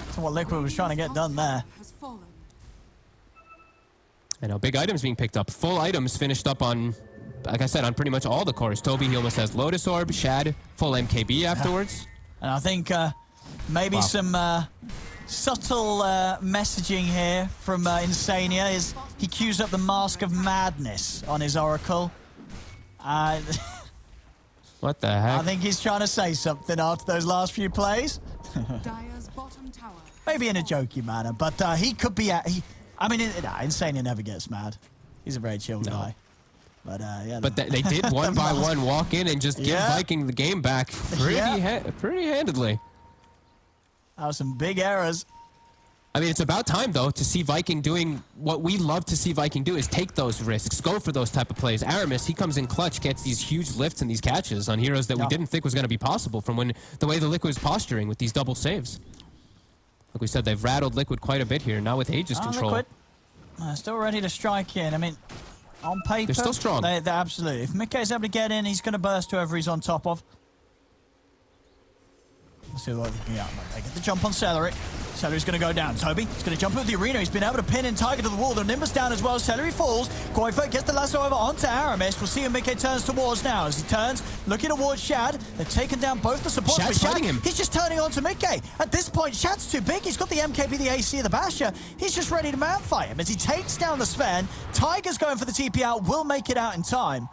That's what Liquid was trying to get done there. And now big items being picked up. Full items finished up on, like I said, on pretty much all the cores. Toby, he almost has Lotus Orb. Shad, full MKB afterwards. And I think maybe some subtle messaging here from Insania is he cues up the Mask of Madness on his Oracle. What the heck? I think he's trying to say something after those last few plays. Dire's bottom tower. Maybe in a jokey manner, but he could be I mean, Insania never gets mad. He's a very chill guy. But yeah. But they did one by one walk in and just give Viking the game back pretty handedly. That was some big errors. I mean, it's about time, though, to see Viking doing what we love to see Viking do, is take those risks, go for those type of plays. Aramis, he comes in clutch, gets these huge lifts and these catches on heroes that we didn't think was going to be possible from the way the Liquid was posturing with these double saves. Like we said, they've rattled Liquid quite a bit here. Now with Aegis control. Liquid, still ready to strike in. I mean, on paper, they're still strong. They're absolutely. If Mickey's able to get in, he's going to burst whoever he's on top of. Let's see what they can get. They get the jump on Celery. Celery's going to go down. Toby is going to jump into the arena. He's been able to pin in Tiger to the wall. The Nimbus down as well. Celery falls. Koifa gets the lasso over onto Aramis. We'll see who Mickey turns towards now. As he turns, looking towards Shad. They've taken down both the supports. Shad's Shad, fighting him. He's just turning on to Mickey. At this point, Shad's too big. He's got the MKB, the AC, the Basher. He's just ready to man fight him. As he takes down the Sven, Tiger's going for the TP out. Will make it out in time.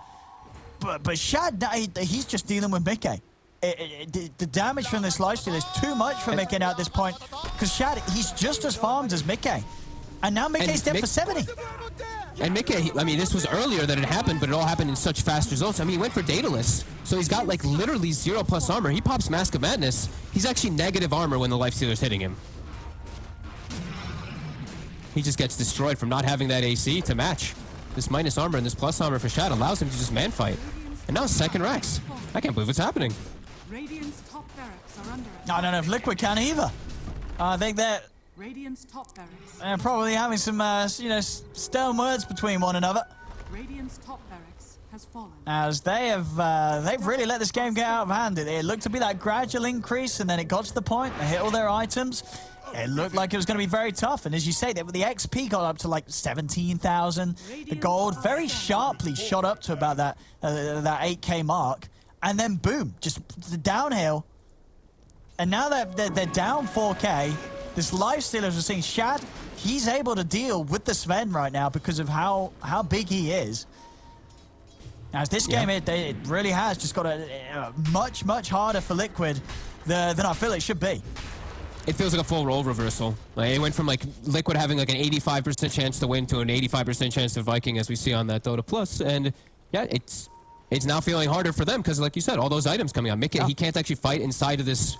But Shad, he's just dealing with Mickey. The damage from this lifesteal is too much for Mickey now at this point, because Shad, he's just as farmed as Mickey. And now Mickey's dead for 70. And Mickey, I mean, this was earlier that it happened, but it all happened in such fast results. I mean, he went for Daedalus, so he's got like literally 0+ armor. He pops Mask of Madness. He's actually negative armor when the lifestealer's hitting him. He just gets destroyed from not having that AC to match. This minus armor and this plus armor for Shad allows him to just man fight. And now second Rex. I can't believe what's happening. Radiant's top barracks are under attack. I don't know if Liquid can either. I think they're Radiant's top barracks. probably having some, stern words between one another. Radiant's top barracks has fallen. As they've really let this game get out of hand. It looked to be that gradual increase, and then it got to the point. They hit all their items. It looked like it was going to be very tough. And as you say, the XP got up to like 17,000. The gold very sharply shot up to about that 8K mark. And then boom, just the downhill. And now that they're down 4K, this lifesteal, as we're seeing, Shad, he's able to deal with the Sven right now because of how big he is. As this game, it really has just got a much harder for Liquid than I feel it should be. It feels like a full role reversal. Like, it went from like Liquid having like an 85% chance to win to an 85% chance to Viking, as we see on that Dota Plus. And yeah, it's now feeling harder for them because, like you said, all those items coming out. Mickey, he can't actually fight inside of this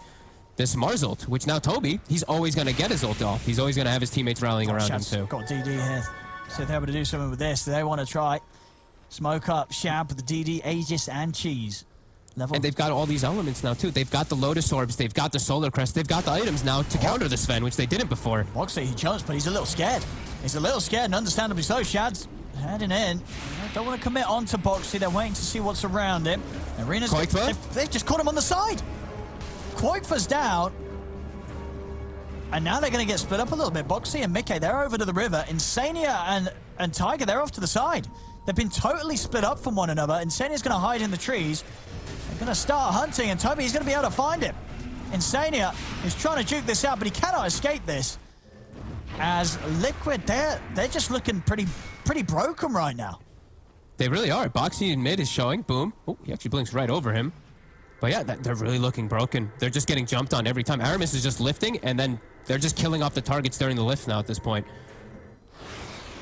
Mars ult, which now Toby, he's always going to get his ult off. He's always going to have his teammates rallying around him too. Got DD here. So if they're able to do something with this, they want to try. Smoke up, Shab with the DD, Aegis, and Cheese. Level. And they've got all these elements now too. They've got the Lotus Orbs, they've got the Solar Crest, they've got the items now to counter the Sven, which they didn't before. Moxley, he jumps, but he's a little scared. He's a little scared, and understandably so. Shad's heading in. They don't want to commit onto Boxy. They're waiting to see what's around him. Arena's they've just caught him on the side. Koifa's down. And now they're going to get split up a little bit. Boxy and Mickey, they're over to the river. Insania and Tiger, they're off to the side. They've been totally split up from one another. Insania's going to hide in the trees. They're going to start hunting, and Toby is going to be able to find him. Insania is trying to juke this out, but he cannot escape this. As Liquid, they're just looking pretty broken right now. They really are. Boxy in mid is showing. Boom. Oh, he actually blinks right over him. But yeah, they're really looking broken. They're just getting jumped on every time. Aramis is just lifting, and then they're just killing off the targets during the lift now at this point.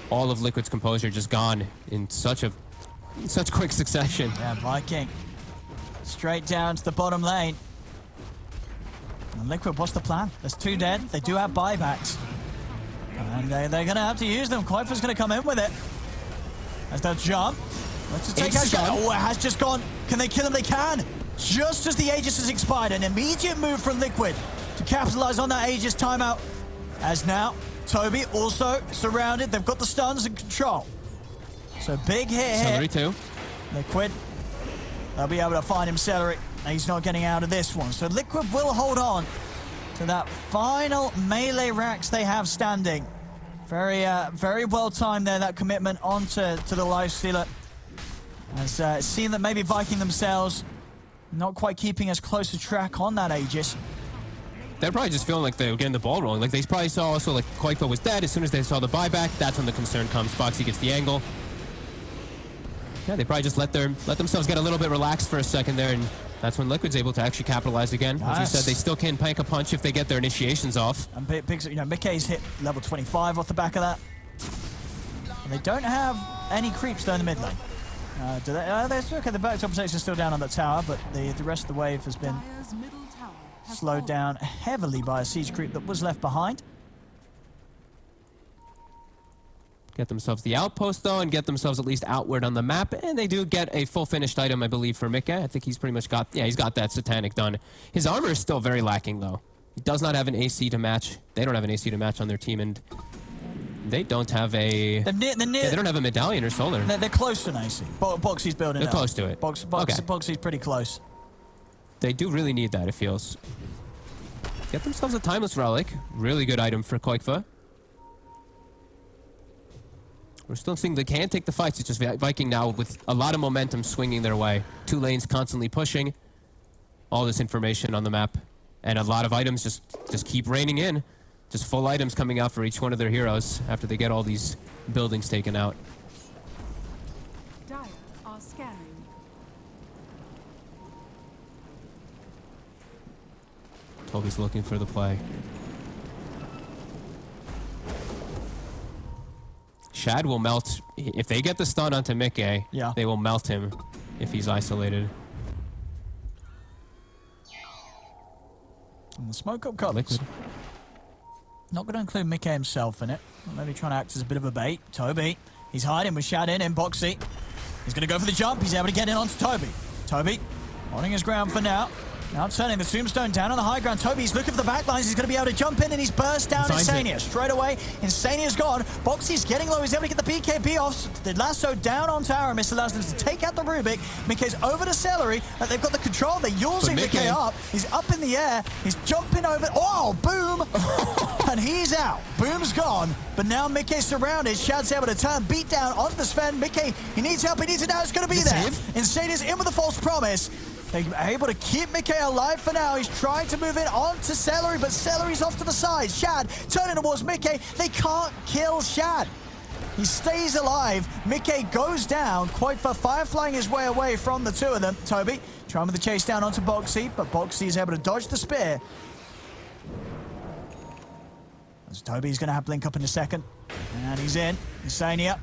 All of Liquid's composure just gone in such quick succession. Yeah, Viking. Straight down to the bottom lane. And Liquid, what's the plan? There's 2 dead. They do have buybacks. And they're going to have to use them. Koifa's going to come in with it. As they'll jump. Let's take out. Oh, it has just gone. Can they kill him? They can. Just as the Aegis has expired. An immediate move from Liquid to capitalize on that Aegis timeout. As now, Toby also surrounded. They've got the stuns and control. So big hit here. Celery too. Liquid. They'll be able to find him, Celery. He's not getting out of this one. So Liquid will hold on to that final melee racks they have standing. Very well timed there, that commitment onto the lifestealer. As it seemed that maybe Viking themselves not quite keeping as close a track on that Aegis. They're probably just feeling like they were getting the ball rolling. Like they probably saw also like Koifa was dead. As soon as they saw the buyback, that's when the concern comes. Boxy gets the angle. Yeah, they probably just let themselves get a little bit relaxed for a second there, and that's when Liquid's able to actually capitalize again. Nice. As you said, they still can pank a punch if they get their initiations off. And Mickey's hit level 25 off the back of that. And they don't have any creeps though in the mid lane. Do they? Okay, the back top protection is still down on the tower, but the rest of the wave has been slowed down heavily by a siege creep that was left behind. Get themselves the outpost, though, and get themselves at least outward on the map. And they do get a full finished item, I believe, for Mickey. I think he's pretty much got... Yeah, he's got that Satanic done. His armor is still very lacking, though. He does not have an AC to match. They don't have an AC to match on their team, and they don't have a... They're they don't have a medallion or solar. They're close to an AC. Boxy's building They're up. close to it. Boxy's pretty close. They do really need that, it feels. Get themselves a Timeless Relic. Really good item for Koikfa. We're still seeing they can take the fights. It's just Viking now with a lot of momentum swinging their way. 2 lanes constantly pushing. All this information on the map. And a lot of items just keep raining in. Just full items coming out for each one of their heroes after they get all these buildings taken out. Dire are scanning. Toby's looking for the play. Shad will melt. If they get the stun onto Mickey, yeah, they will melt him if he's isolated. And the smoke up comes. Liquid. Not going to include Mickey himself in it. Maybe trying to act as a bit of a bait. Toby, he's hiding with Shad in Boxy. He's going to go for the jump. He's able to get in onto Toby. Toby holding his ground for now. Now turning the tombstone down on the high ground. Toby's looking for the back lines. He's going to be able to jump in, and he's burst down Insania. Straight away, Insania's gone. Boxy's getting low. He's able to get the BKB off. The lasso down onto Aramis allows them to take out the Rubik. Mickey's over to Celery. They've got the control. They're using Mickey up. He's up in the air. He's jumping over. Oh, boom! And he's out. Boom's gone. But now Mickey's surrounded. Shad's able to turn, beat down onto the Sven. Mickey, he needs help. He needs it now. It's going to be there. Insania's in with a false promise. They're able to keep Mickey alive for now. He's trying to move in onto Celery, but Celery's off to the side. Shad turning towards Mickey. They can't kill Shad. He stays alive. Mickey goes down. Koikfa fireflying his way away from the 2 of them. Toby trying with the chase down onto Boxy, but Boxy is able to dodge the spear. As Toby's going to have Blink up in a second. And he's in. Insania.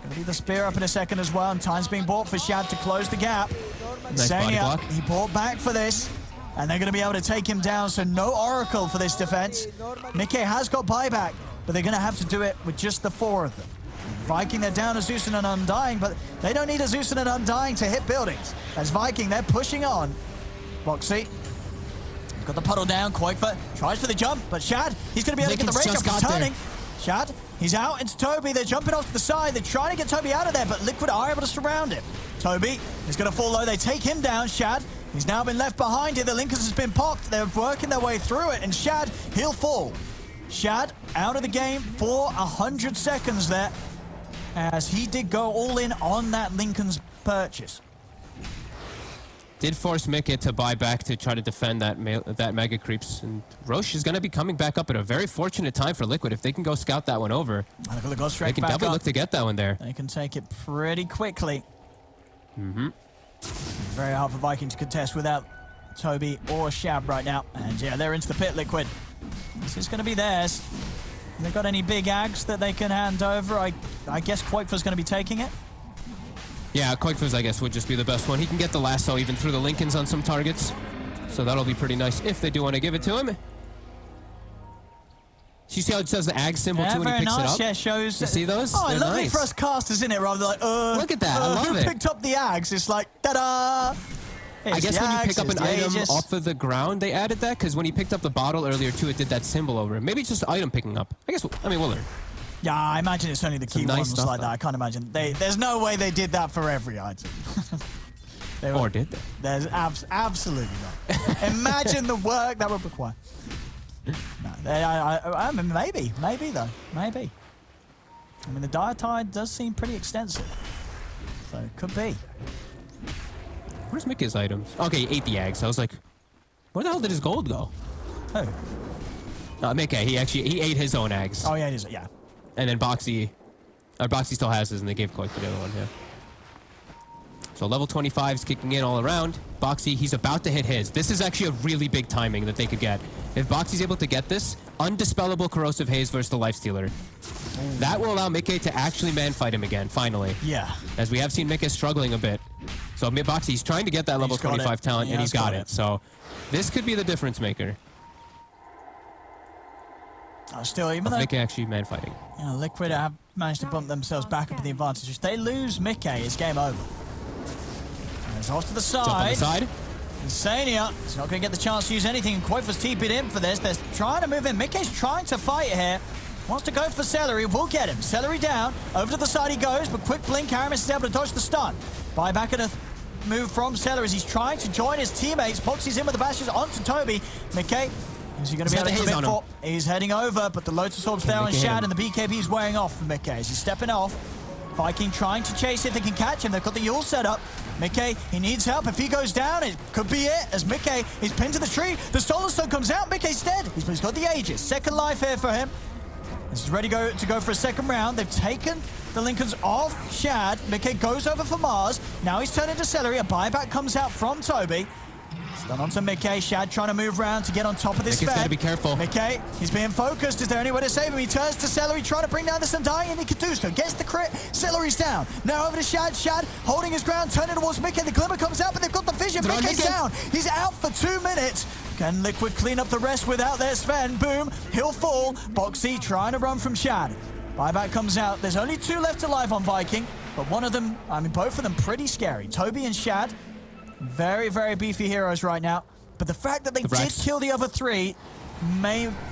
Gonna be the spear up in a second as well, and time's being bought for Shad to close the gap. Nice body block. He bought back for this, and they're gonna be able to take him down, so no Oracle for this defense. Mickey has got buyback, but they're gonna have to do it with just the 4 of them. Viking, they're down a Zeus and an Undying, but they don't need a Zeus and an Undying to hit buildings. As Viking, they're pushing on. Boxy. Got the puddle down. Koikfa tries for the jump, but Shad, he's gonna be able to get the range up. He's turning. Shad, he's out into Toby. They're jumping off to the side. They're trying to get Toby out of there, but Liquid are able to surround him. Toby is going to fall low. They take him down. Shad, he's now been left behind here. The Linkers has been popped. They're working their way through it, and Shad, he'll fall. Shad out of the game for 100 seconds there, as he did go all in on that Lincoln's purchase. Did force Mickey to buy back to try to defend that Mega Creeps. And Roche is going to be coming back up at a very fortunate time for Liquid. If they can go scout that one over, they can double look to get that one there. They can take it pretty quickly. Very hard for Viking to contest without Toby or Shab right now. And yeah, they're into the pit, Liquid. This is going to be theirs. Have they got any big ags that they can hand over? I guess Koikfa's going to be taking it. Yeah, Koikfa's, I guess, would just be the best one. He can get the lasso even through the Lincolns on some targets. So that'll be pretty nice if they do want to give it to him. You see how it says the ag symbol too when he picks it up? Yeah, shows. You see those? Oh, I They're love nice. it for us casters, isn't it? Rather than like, look at that, I love it. Who picked up the ags? It's like, ta-da! I guess when you pick up an item off of the ground, they added that, because when he picked up the bottle earlier too, it did that symbol over it. Maybe it's just item picking up. I guess, I mean, we'll learn. Yeah, I imagine it's only the key nice ones stuff, like that. I can't imagine. There's no way they did that for every item. Or did they? There's absolutely not. Imagine the work that would require. No, I mean, maybe though, maybe. I mean, the dire tide does seem pretty extensive, so it could be. Where's Mickey's items? Okay, he ate the eggs. I was like, where the hell did his gold go? Who? Mickey. He ate his own eggs. Oh yeah, it is. Yeah. And then Boxy still has his, and they gave Koik for the other one. Yeah. So level 25 is kicking in all around. Boxy, he's about to hit his. This is actually a really big timing that they could get. If Boxy's able to get this, Undispellable Corrosive Haze versus the Lifestealer. That will allow Mickey to actually man-fight him again, finally. Yeah. As we have seen Mickey struggling a bit. So Boxy's trying to get that level 25 talent, and he's got it. So this could be the difference maker. Still, even though Mickey actually man-fighting. You know, Liquid have managed to bump themselves back up to the advantage. If they lose Mickey, it's game over. And it's off to the side. Jump on the side. Insania is not going to get the chance to use anything. Koifa's TP'd in for this. They're trying to move in. Mickey's trying to fight here. Wants to go for Celery. Will get him. Celery down. Over to the side he goes, but quick blink. Aramis is able to dodge the stun. Buyback and a move from Celery as he's trying to join his teammates. Boxy's in with the bashes onto Toby. Mickey, is he going to be able to commit for? He's heading over, but the Lotus Orb's there on Shad, and the BKB is wearing off for Mickey as he's stepping off. Viking trying to chase if they can catch him. They've got the Yule set up. Mickey, he needs help. If he goes down, it could be it. As Mickey is pinned to the tree, the Stolen Stone comes out. Mickey's dead. He's got the Aegis. Second life here for him. He's ready to go for a second round. They've taken the Lincolns off Shad. Mickey goes over for Mars. Now he's turning to Celery. A buyback comes out from Toby. Stun onto Mickey. Shad trying to move around to get on top of this Mickey's got to be careful. Mickey, he's being focused. Is there any way to save him? He turns to Celery, trying to bring down this Undying, and he can do so. Gets the crit. Celery's down. Now over to Shad. Shad holding his ground, turning towards Mickey. The Glimmer comes out, but they've got the vision. Mickey's down. He's out for 2 minutes. Can Liquid clean up the rest without their Sven? Boom. He'll fall. Boxy trying to run from Shad. Buyback comes out. There's only 2 left alive on Viking, but one of them, I mean, both of them pretty scary. Toby and Shad, very, very beefy heroes right now. But the fact that they did kill the other 3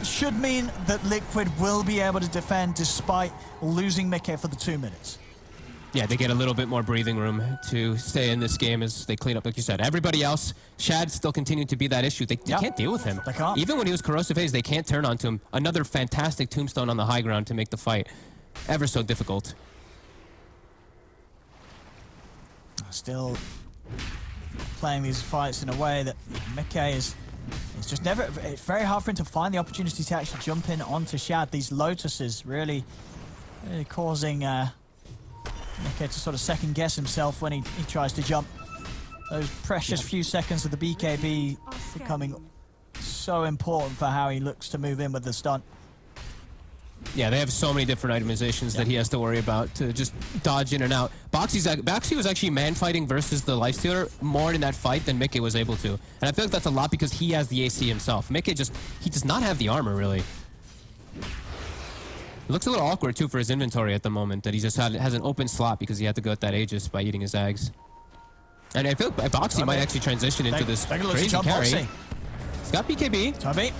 should mean that Liquid will be able to defend despite losing Mickey for the 2 minutes. Yeah, they get a little bit more breathing room to stay in this game as they clean up, like you said. Everybody else, Shad still continued to be that issue. They can't deal with him. They can't. Even when he was Corrosive Haze, they can't turn onto him. Another fantastic tombstone on the high ground to make the fight ever so difficult. Still playing these fights in a way that Mickey is just never... It's very hard for him to find the opportunity to actually jump in onto Shad. These Lotuses really causing... Mickey to sort of second guess himself when he tries to jump. Those precious few seconds of the BKB becoming so important for how he looks to move in with the stunt. Yeah, they have so many different itemizations that he has to worry about to just dodge in and out. Boxy was actually man-fighting versus the Lifestealer more in that fight than Mickey was able to. And I feel like that's a lot because he has the AC himself. Mickey he does not have the armor, really. It looks a little awkward, too, for his inventory at the moment, that he just has an open slot because he had to go at that Aegis by eating his Ags. And I feel like Boxy might actually transition into this crazy carry. He's got BKB. Toby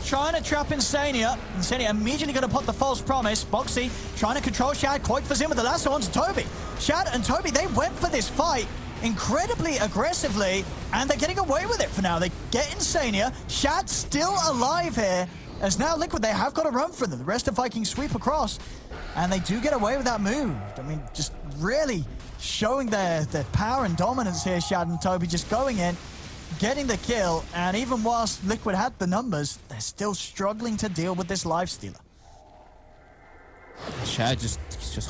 trying to trap Insania. Insania immediately going to put the false promise. Boxy trying to control Shad. Koifa's in with the lasso onto Toby. Shad and Toby, they went for this fight incredibly aggressively, and they're getting away with it for now. They get Insania. Shad still alive here. As now Liquid, they have got a run for them. The rest of Vikings sweep across, and they do get away with that move. I mean, just really showing their power and dominance here, Shad and Toby just going in, getting the kill, and even whilst Liquid had the numbers, they're still struggling to deal with this Lifestealer. Shad just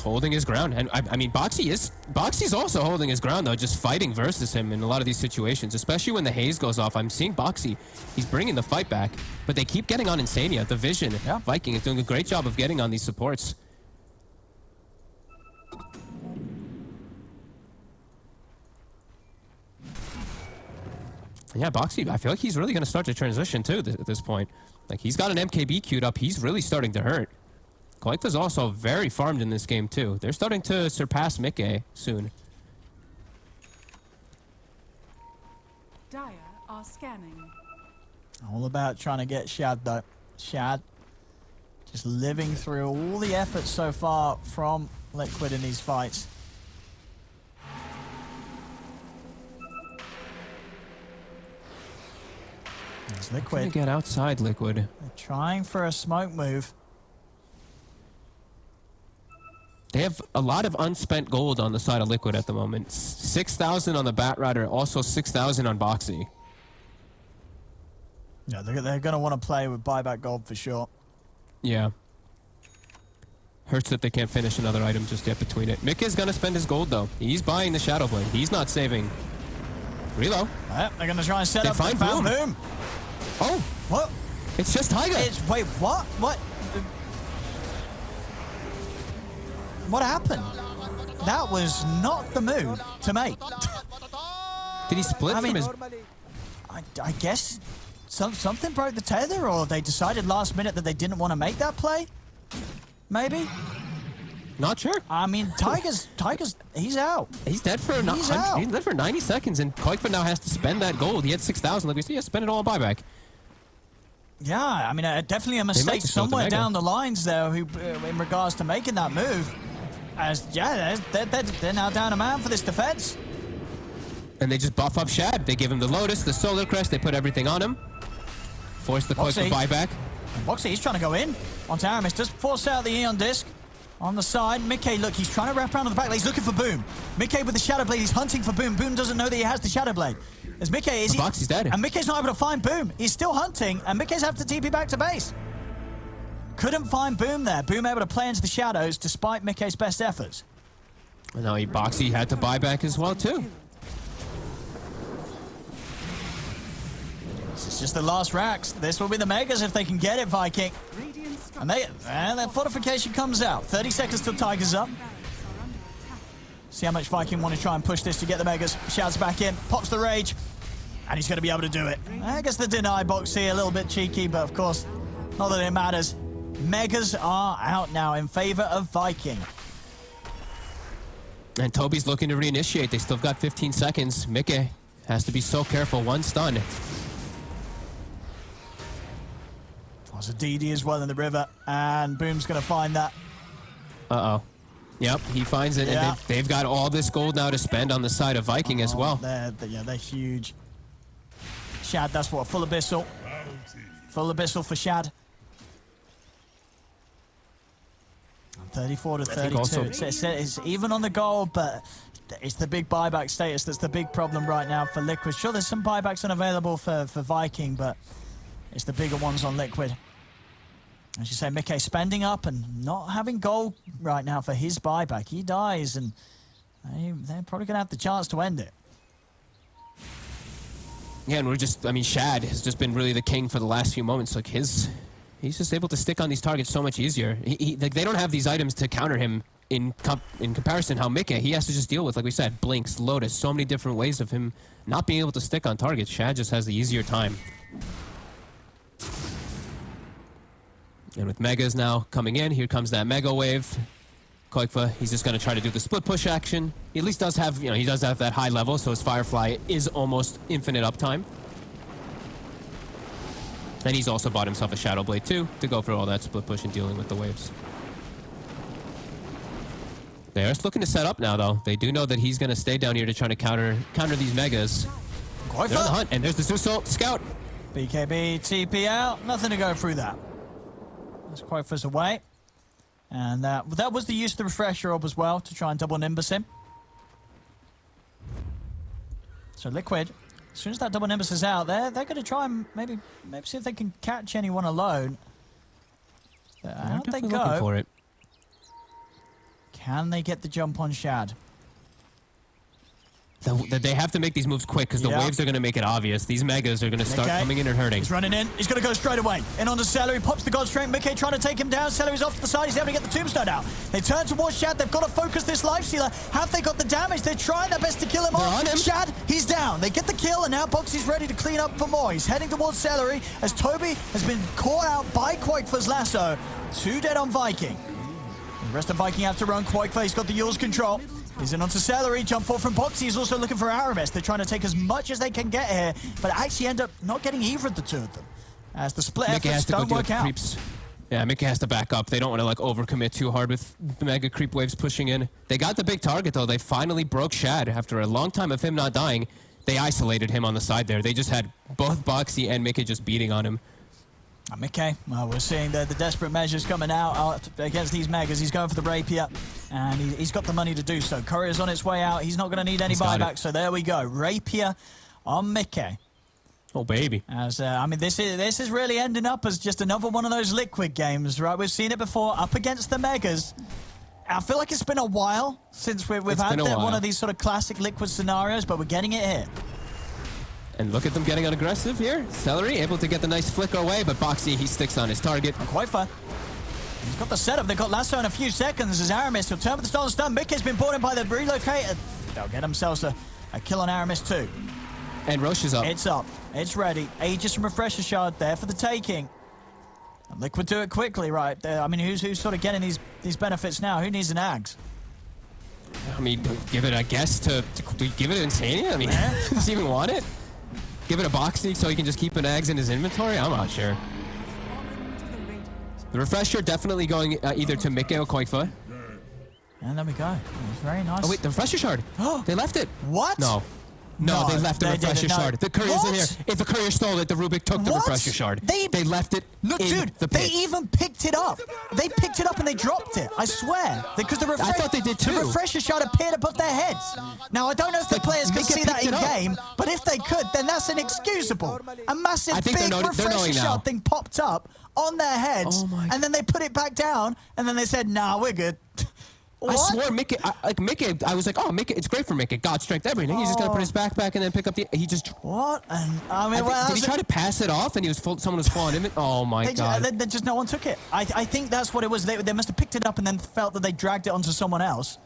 holding his ground, and I mean Boxy's also holding his ground though, just fighting versus him in a lot of these situations, especially when the haze goes off. I'm seeing Boxy, he's bringing the fight back, but they keep getting on Insania. The vision, Viking is doing a great job of getting on these supports. Yeah, Boxy, I feel like he's really going to start to transition too at this point. Like, he's got an MKB queued up, he's really starting to hurt. Koifa's also very farmed in this game too. They're starting to surpass Mickey soon. Dire are scanning. All about trying to get Shad though. Shad just living through all the efforts so far from Liquid in these fights. There's Liquid. Get outside, Liquid. They're trying for a smoke move. They have a lot of unspent gold on the side of Liquid at the moment. 6,000 on the Batrider, also 6,000 on Boxy. Yeah, they're going to want to play with buyback gold for sure. Yeah. Hurts that they can't finish another item just yet between it. Mickey's going to spend his gold, though. He's buying the Shadow Blade. He's not saving. Reload. They're going to try and set up the Boom. Oh! What? It's just Tiger. Wait, what? What? What happened? That was not the move to make. Did he split from his... I guess something broke the tether, or they decided last minute that they didn't want to make that play? Maybe? Not sure. I mean, Tiger's, he's out. He's dead for He's out. He's dead for 90 seconds, and Koikfa now has to spend that gold. He had 6,000. Like we said, he has to spend it all on buyback. Yeah, I mean, definitely a mistake somewhere down the lines there in regards to making that move. As, yeah, they're now down a man for this defense. And they just buff up Shad. They give him the Lotus, the Solar Crest. They put everything on him. Force the Koikfa buyback. Boxy, he's trying to go in onto Aramis. Does force out the Eon Disc. On the side, Mickey, look, he's trying to wrap around on the back. He's looking for Boom. Mickey with the Shadow Blade, he's hunting for Boom. Boom doesn't know that he has the Shadow Blade. As Mickey, Boxy's dead. And Mickey's not able to find Boom. He's still hunting, and Mickey's have to TP back to base. Couldn't find Boom there. Boom able to play into the shadows despite Mickey's best efforts. And now Boxy had to buy back as well, too. This is just the last racks. This will be the Megas if they can get it, Viking. And that fortification comes out. 30 seconds till Tiger's up. See how much Viking want to try and push this to get the Megas. Shouts back in, pops the Rage, and he's going to be able to do it. I guess the deny box here, a little bit cheeky, but of course, not that it matters. Megas are out now in favor of Viking. And Toby's looking to reinitiate. They still got 15 seconds. Mickey has to be so careful. One stun. There's a DD as well in the river, and Boom's going to find that. Uh-oh. Yep, he finds it, and they've got all this gold now to spend on the side of Viking as well. They're huge. Shad, that's what, full abyssal. Full abyssal for Shad. 34 to 32. It's even on the gold, but it's the big buyback status that's the big problem right now for Liquid. Sure, there's some buybacks unavailable for Viking, but it's the bigger ones on Liquid. As you say, Mickey spending up and not having gold right now for his buyback. He dies, and they're probably going to have the chance to end it. Yeah, and Shad has just been really the king for the last few moments. Like he's just able to stick on these targets so much easier. Like they don't have these items to counter him in comparison how Mickey, he has to just deal with, like we said, Blinks, Lotus, so many different ways of him not being able to stick on targets. Shad just has the easier time. And with Megas now coming in, here comes that Mega Wave. Koikfa, he's just going to try to do the split push action. He at least does have, he does have that high level, so his Firefly is almost infinite uptime. And he's also bought himself a Shadow Blade too, to go for all that split push and dealing with the waves. They're just looking to set up now, though. They do know that he's going to stay down here to try to counter these Megas. Koikfa. They're on the hunt, and there's the Zeus Scout. BKB, TP out, nothing to go through that. That's Koikfa's away. And that was the use of the Refresher Orb as well, to try and double Nimbus him. So Liquid, as soon as that double Nimbus is out, they're going to try and maybe see if they can catch anyone alone. Out they go. Looking for it. Can they get the jump on Shad? They have to make these moves quick because the waves are going to make it obvious. These Megas are going to start coming in and hurting. He's running in. He's going to go straight away. In onto Celery. Pops the God Strength. Mickey trying to take him down. Celery's off to the side. He's able to get the Tombstone out. They turn towards Shad. They've got to focus this Lifestealer. Have they got the damage? They're trying their best to kill him off. Shad, he's down. They get the kill, and now Boxy's ready to clean up for more. He's heading towards Celery as Toby has been caught out by Koikfa's lasso. 2 dead on Viking. The rest of Viking have to run. Koikfa, he's got the Yule's control. He's in onto Celery, jump forward from Boxy. He's also looking for Aramis. They're trying to take as much as they can get here, but actually end up not getting either of the two of them. As the split efforts don't work out. Creeps. Yeah, Mickey has to back up. They don't want to overcommit too hard with the Mega Creep Waves pushing in. They got the big target though. They finally broke Shad. After a long time of him not dying, they isolated him on the side there. They just had both Boxy and Mickey just beating on him. Mickey, we're seeing the desperate measures coming out against these Megas. He's going for the Rapier, and he's got the money to do so. Courier's on its way out. He's not going to need any buyback, so there we go. Rapier on Mickey. Oh, baby. As this is really ending up as just another one of those Liquid games, right? We've seen it before, up against the Megas. I feel like it's been a while since we've had one of these sort of classic Liquid scenarios, but we're getting it here. And look at them getting unaggressive here. Celery able to get the nice flicker away, but Boxy, he sticks on his target. Koikfa. He's got the setup. They've got Lasso in a few seconds as Aramis will turn with the stolen stun. Mickey's been brought in by the relocator. They'll get themselves a kill on Aramis too. And Roche is up. It's up. It's ready. Aegis and Refresher Shard there for the taking. Liquid do it quickly, right? I mean, who's sort of getting these benefits now? Who needs an Ags? I mean, give it, I guess, to give it to Insania? I mean, does he even want it? Give it a Boxy so he can just keep an Ags in his inventory? I'm not sure. The refresher definitely going either to Mikke or Koifa. And there we go. Very nice. Oh, wait, the refresher shard. They left it. What? No, they left the refresher shard. The courier's in here. If the courier stole it, the Rubik took the refresher shard. They left it in the pit. They even picked it up. They picked it up and they dropped it. I swear. Because I thought they did too. The refresher shard appeared above their heads. Now, I don't know if the players could see that in game, but if they could, then that's inexcusable. A massive big refresher shard thing popped up on their heads, and then they put it back down, and then they said, nah, we're good. I swore Mikke, I was like, oh, Mikke, it's great for Mikke. God strength, everything. He's just going to put his backpack and then pick up the, he just. What? And, I mean, did he try to pass it off and someone was falling in it? Oh my God. No one took it. I think that's what it was. They must have picked it up and then felt that they dragged it onto someone else.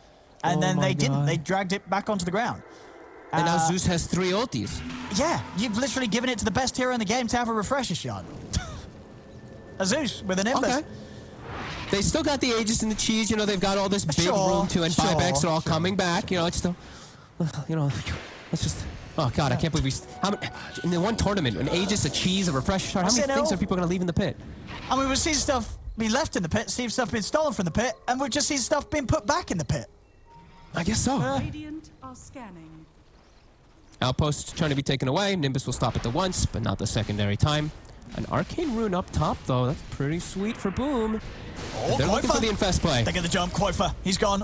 And then they didn't. They dragged it back onto the ground. And now Zeus has 3 ultis. Yeah, you've literally given it to the best hero in the game to have a refresher shot. A Zeus with an Nimbus. Okay. They still got the Aegis and the cheese, you know, they've got all this big room to, and buybacks are all coming back, you know, it's still, you know, it's just, oh God, I can't believe in the one tournament, an Aegis, a cheese, a refresher shard, how many things are people going to leave in the pit? I mean, we've seen stuff being left in the pit, seen stuff being stolen from the pit, and we've just seen stuff being put back in the pit. I guess so. Radiant are scanning. Outpost trying to be taken away, Nimbus will stop at the once, but not the secondary time. An arcane rune up top, though. That's pretty sweet for Boom. Oh, they're looking for the infest play. They get the jump. Koifa, he's gone.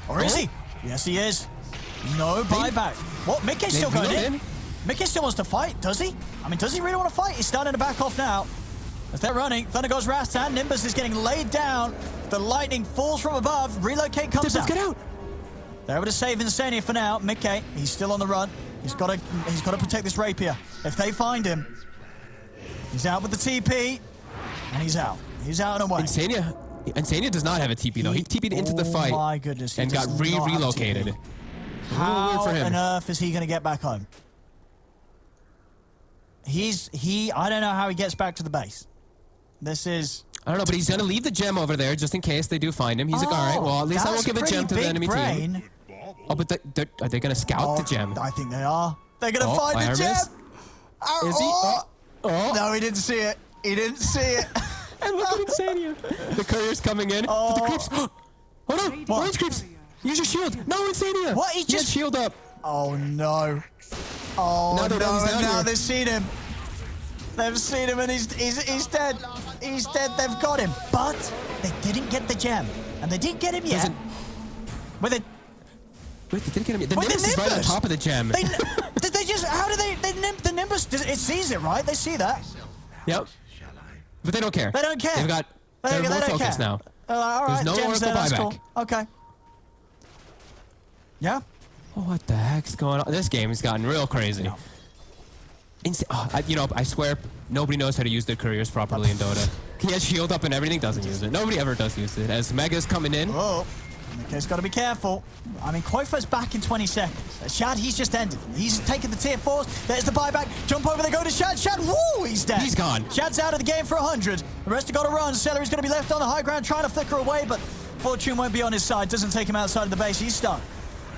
Or is he? Yes, he is. No buyback. What? Mikke's still going in. Mikke still wants to fight, does he? I mean, does he really want to fight? He's starting to back off now. As they're running, Thunder goes Rastan. Nimbus is getting laid down. The lightning falls from above. Relocate comes out. Get out. They're able to save Insania for now. Mikke, he's still on the run. He's got to protect this rapier. If they find him, he's out with the TP, and he's out. He's out and away. Insania does not have a TP, though. He TP'd into the fight. Oh, my goodness. And got relocated. How on earth is he going to get back home? I don't know how he gets back to the base. This is... I don't know, but he's going to leave the gem over there just in case they do find him. He's like, all right, well, at least I won't give a gem to the enemy team. Oh, but are they going to scout the gem? I think they are. They're going to find the gem. Is he? No, he didn't see it. He didn't see it. And look at Insania. The courier's coming in. The creeps. Oh no! Orange creeps. Use your shield. No, Insania. What? He just shield up. Oh no. Oh no! Now they've seen him. They've seen him, and he's dead. He's dead. They've got him, but they didn't get the gem, and they didn't get him yet. Wait, they didn't get him yet. The Nimbus is right on top of the gem. Did they just? How do they? The Nimbus. It sees it, right? They see that. Yep. But they don't care. They don't care. They're more focused now. All right, there's no Oracle buyback. Cool. Okay. Yeah. Oh, what the heck's going on? This game has gotten real crazy. You know, I swear, nobody knows how to use their couriers properly in Dota. He has shield up and everything, doesn't use it. Nobody ever does use it. As Mega's coming in. Oh. Mikke's got to be careful. I mean, Koifa's back in 20 seconds. Shad, he's just ended. He's taken the tier 4s. There's the buyback. Jump over, they go to Shad. Shad, woo, he's dead. He's gone. Shad's out of the game for 100. The rest have got to run. Celery's going to be left on the high ground trying to flicker away, but Fortune won't be on his side. Doesn't take him outside of the base. He's stuck.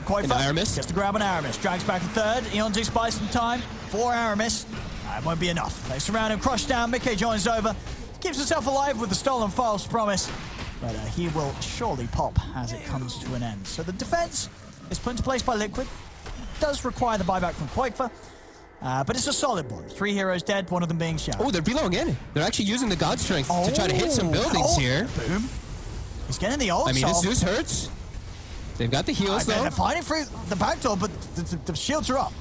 Koifa gets to grab an Aramis. Drags back a third. Eonzi buys some time for Aramis. That won't be enough. They surround him, crush down. Mikke joins over. Keeps himself alive with the stolen false promise. But he will surely pop as it comes to an end. So the defense is put into place by Liquid. Does require the buyback from Koifa. But it's a solid one. 3 heroes dead, one of them being shot. Oh, they're reloading in. They're actually using the God Strength to try to hit some buildings here. Boom. He's getting the ult. I mean, this Zeus hurts. They've got the heals, though. They're fighting through the back door, but the shields are up.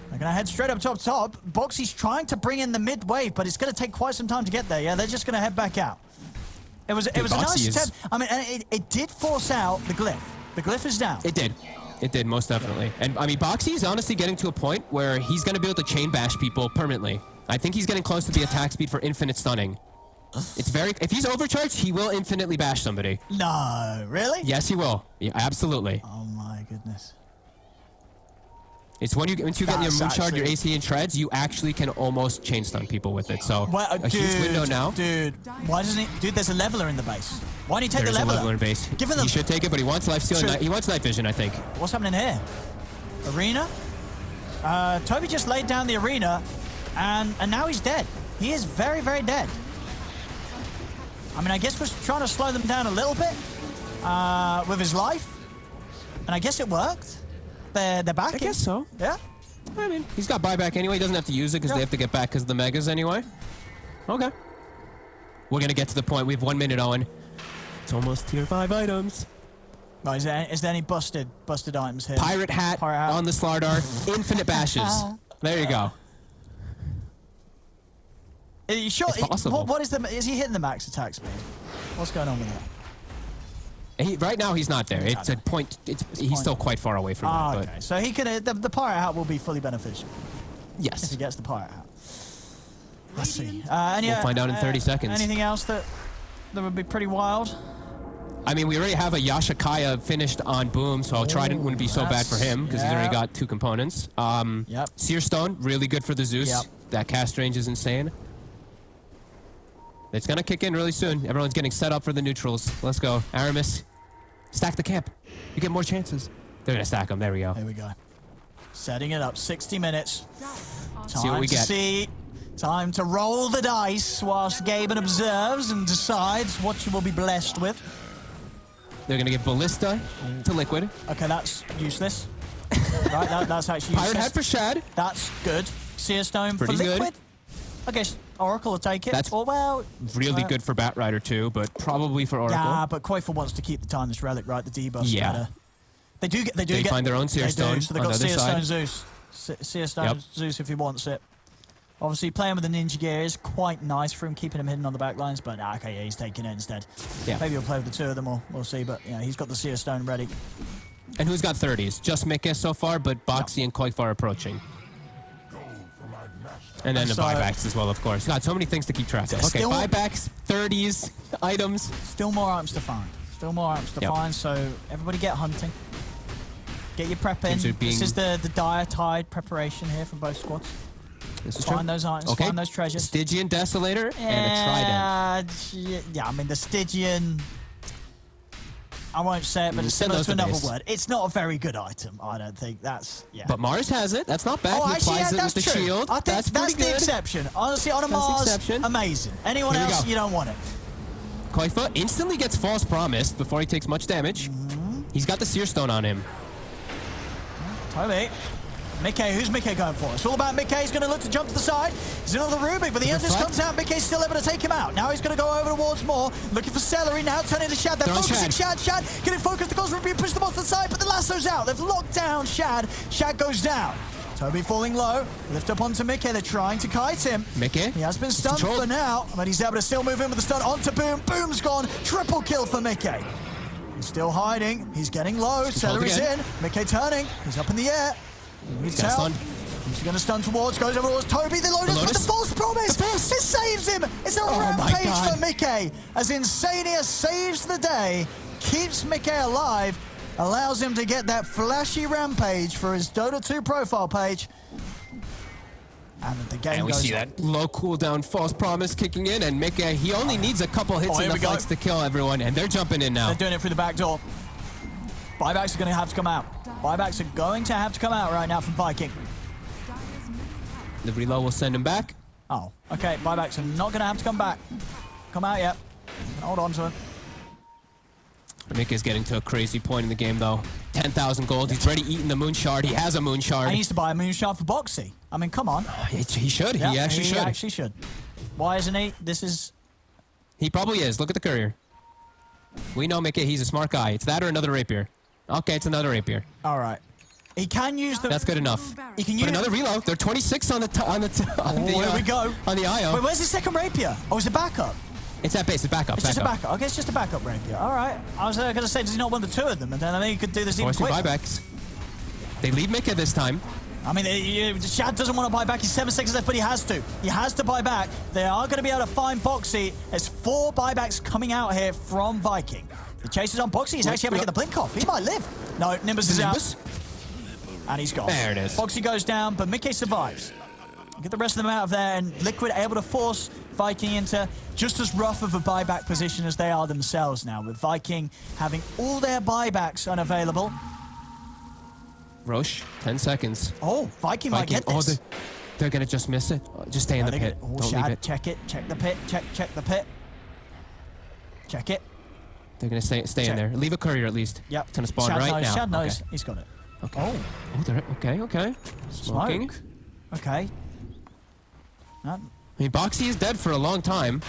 They're going to head straight up top. Boxy's trying to bring in the mid wave, but it's going to take quite some time to get there. Yeah, they're just going to head back out. It was a nice attempt. I mean, and it did force out the glyph. The glyph is down. It did. It did, most definitely. And, I mean, Boxy is honestly getting to a point where he's going to be able to chain bash people permanently. I think he's getting close to the attack speed for infinite stunning. It's very... If he's overcharged, he will infinitely bash somebody. No, really? Yes, he will. Yeah, absolutely. Oh, my goodness. It's once you get your moon shard, your AC and treads, you actually can almost chain stun people with it. So a huge window now. Dude, why doesn't he? Dude, there's a leveler in the base. Why don't you take the leveler? There's a leveler in base. Give him he should take it, but he wants lifesteal. He wants night vision, I think. What's happening here? Arena? Toby just laid down the arena, and now he's dead. He is very, very dead. I mean, I guess we're trying to slow them down a little bit with his life, and I guess it worked. They're back. I guess so. Yeah. I mean, he's got buyback anyway. He doesn't have to use it because they have to get back because of the megas anyway. Okay. We're going to get to the point. We have 1 minute, Owen. It's almost tier 5 items. Oh, is there any busted items here? Pirate hat on the Slardar. Infinite bashes. There you go. Are you sure? It's possible. What is is he hitting the max attack speed? What's going on with that? Right now he's not there. It's a point. He's still quite far away from it. Okay, so he can. The pirate hat will be fully beneficial. Yes. If he gets the pirate hat. Let's see. We'll find out in 30 seconds. Anything else that would be pretty wild? I mean, we already have a Yashikaya finished on Boom, so Trident wouldn't be so bad for him because he's already got 2 components. Seer Stone, really good for the Zeus. Yep. That cast range is insane. It's going to kick in really soon. Everyone's getting set up for the neutrals. Let's go. Aramis, stack the camp. You get more chances. They're going to stack them. There we go. There we go. Setting it up. 60 minutes. See what we get. Time to roll the dice whilst Gaben observes and decides what you will be blessed with. They're going to give Ballista to Liquid. Okay, that's useless. Right, that's actually useless. Pirate Hat for Shad. That's good. Seer Stone for Pretty Liquid. good. I guess Oracle will take it. That's really good for Batrider too, but probably for Oracle. Yeah, but Coifer wants to keep the Timeless Relic, right? The debuff's better. They do They find their own Seer Stone. So they got Seer Stone Zeus. Seer Stone Zeus if he wants it. Obviously, playing with the Ninja Gear is quite nice for him, keeping him hidden on the back lines, but okay, yeah, he's taking it instead. Yeah. Maybe he'll play with the 2 of them, or we'll see, but yeah, he's got the Seer Stone ready. And who's got 30s? Just Mika so far, but Boxy and Koifa are approaching. And then the buybacks as well, of course. God, so many things to keep track of. Okay, buybacks, 30s, items. Still more items to find. Still more items to find, so everybody get hunting. Get your prep in. This is the dire tide preparation here from both squads. This is find those items, find those treasures. Stygian Desolator and a Trident. Yeah, I mean, the Stygian... I won't say it, but it's similar to another word. It's not a very good item, I don't think. That's, But Mars has it. That's not bad. He applies it with the shield. I think that's the exception. Honestly, on a Mars, amazing. Anyone else, you don't want it. Koifa instantly gets false promised before he takes much damage. He's got the Seer Stone on him. Toby. Mickey, who's Mickey going for? It's all about Mickey. He's going to look to jump to the side. He's another Rubik, but the Endless comes out. Mickey's still able to take him out. Now he's going to go over towards more. Looking for Celery now, turning to Shad. They're focusing Shad. Shad getting focused. The goals are being pushed the ball to the side, but the lasso's out. They've locked down Shad. Shad goes down. Toby falling low. Lift up onto Mickey. They're trying to kite him. Mickey? He has been stunned for now, but he's able to still move in with the stun onto Boom. Boom's gone. Triple kill for Mickey. He's still hiding. He's getting low. Celery's in. Mickey turning. He's up in the air. He's out. He's going to stun towards, goes over towards Toby. The Lotus with the false promise. It saves him. It's a rampage for Mickey. As Insania saves the day, keeps Mickey alive, allows him to get that flashy rampage for his Dota 2 profile page. And the game we see that low cooldown false promise kicking in, and Mickey, he only needs a couple hits in the fights to kill everyone, and they're jumping in now. They're doing it through the back door. Buybacks are going to have to come out. Buybacks are going to have to come out right now from Viking. The reload will send him back. Oh, okay. Buybacks are not going to have to come back. Come out yet. Hold on to him. Mick is getting to a crazy point in the game, though. 10,000 gold. He's already eaten the Moon Shard. He has a Moon Shard. He needs to buy a Moon Shard for Boxy. I mean, come on. He should. Yeah, he actually should. He actually should. Why isn't he? This is... He probably is. Look at the courier. We know Mickey. He's a smart guy. It's that or another rapier. Okay, it's another rapier. All right. He can use the... That's good enough. He can use another reload. They're 26 on the here we go. On the IO. Wait, where's the second rapier? Oh, it's a backup. It's at base. It's backup. It's just a backup. Okay, it's just a backup rapier. All right. I was going to say, does he not want the 2 of them? And then I think he could do this even quicker. Buybacks. They leave Mickey this time. I mean, Shad doesn't want to buy back. He's 7 seconds left, but he has to. He has to buy back. They are going to be able to find Boxy. There's 4 buybacks coming out here from Viking. The chase is on Boxy. He's actually able to get the blink off. He might live. No, Nimbus is out. And he's gone. There it is. Foxy goes down, but Mickey survives. Get the rest of them out of there, and Liquid able to force Viking into just as rough of a buyback position as they are themselves now, with Viking having all their buybacks unavailable. Roche, 10 seconds. Oh, Viking might get this. Oh, they're going to just miss it. Just stay in the pit. Don't Shad, leave it. check it. Check the pit. Check the pit. Check it. They're going to stay in there. Leave a courier at least. Yep. It's going to spawn Shad right knows, now. Shad knows. Okay. He's got it. Okay. Okay. Smoking. Smoke. Okay. I mean, Boxy is dead for a long time.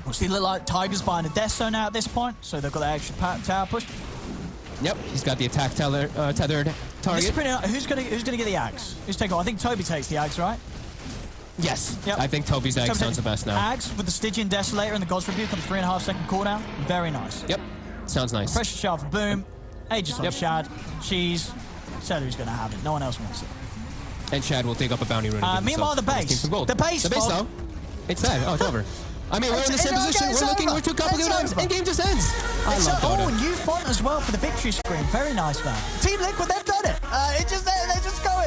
We'll see, look like Tiger's buying a death zone now at this point, so they've got that extra tower push. Yep, he's got the attack tethered This is target. pretty, who's gonna get the axe? Who's taking? I think Toby takes the axe, right? Yes. Yep. I think Toby's egg Toby sounds takes the best now. Axe with the Stygian Desolator and the God's Rebuke on the 3.5-second cooldown. Very nice. Yep. Sounds nice. Pressure shot for Boom. Aegis on Yep. Shad. Cheese. Celery's gonna have it. No one else wants it. And Shad will dig up a bounty rune. and give Meanwhile, himself the his base. team some gold. The base, The base, Fog. though. It's dead. Oh, it's over. I mean, we're in the same It's position. okay, We're looking. over. We're 2 couple It's good times, over. and game just ends. I love Oh, Dota. new font as well for the victory screen. Very nice, man. Team Liquid, they've done it. It just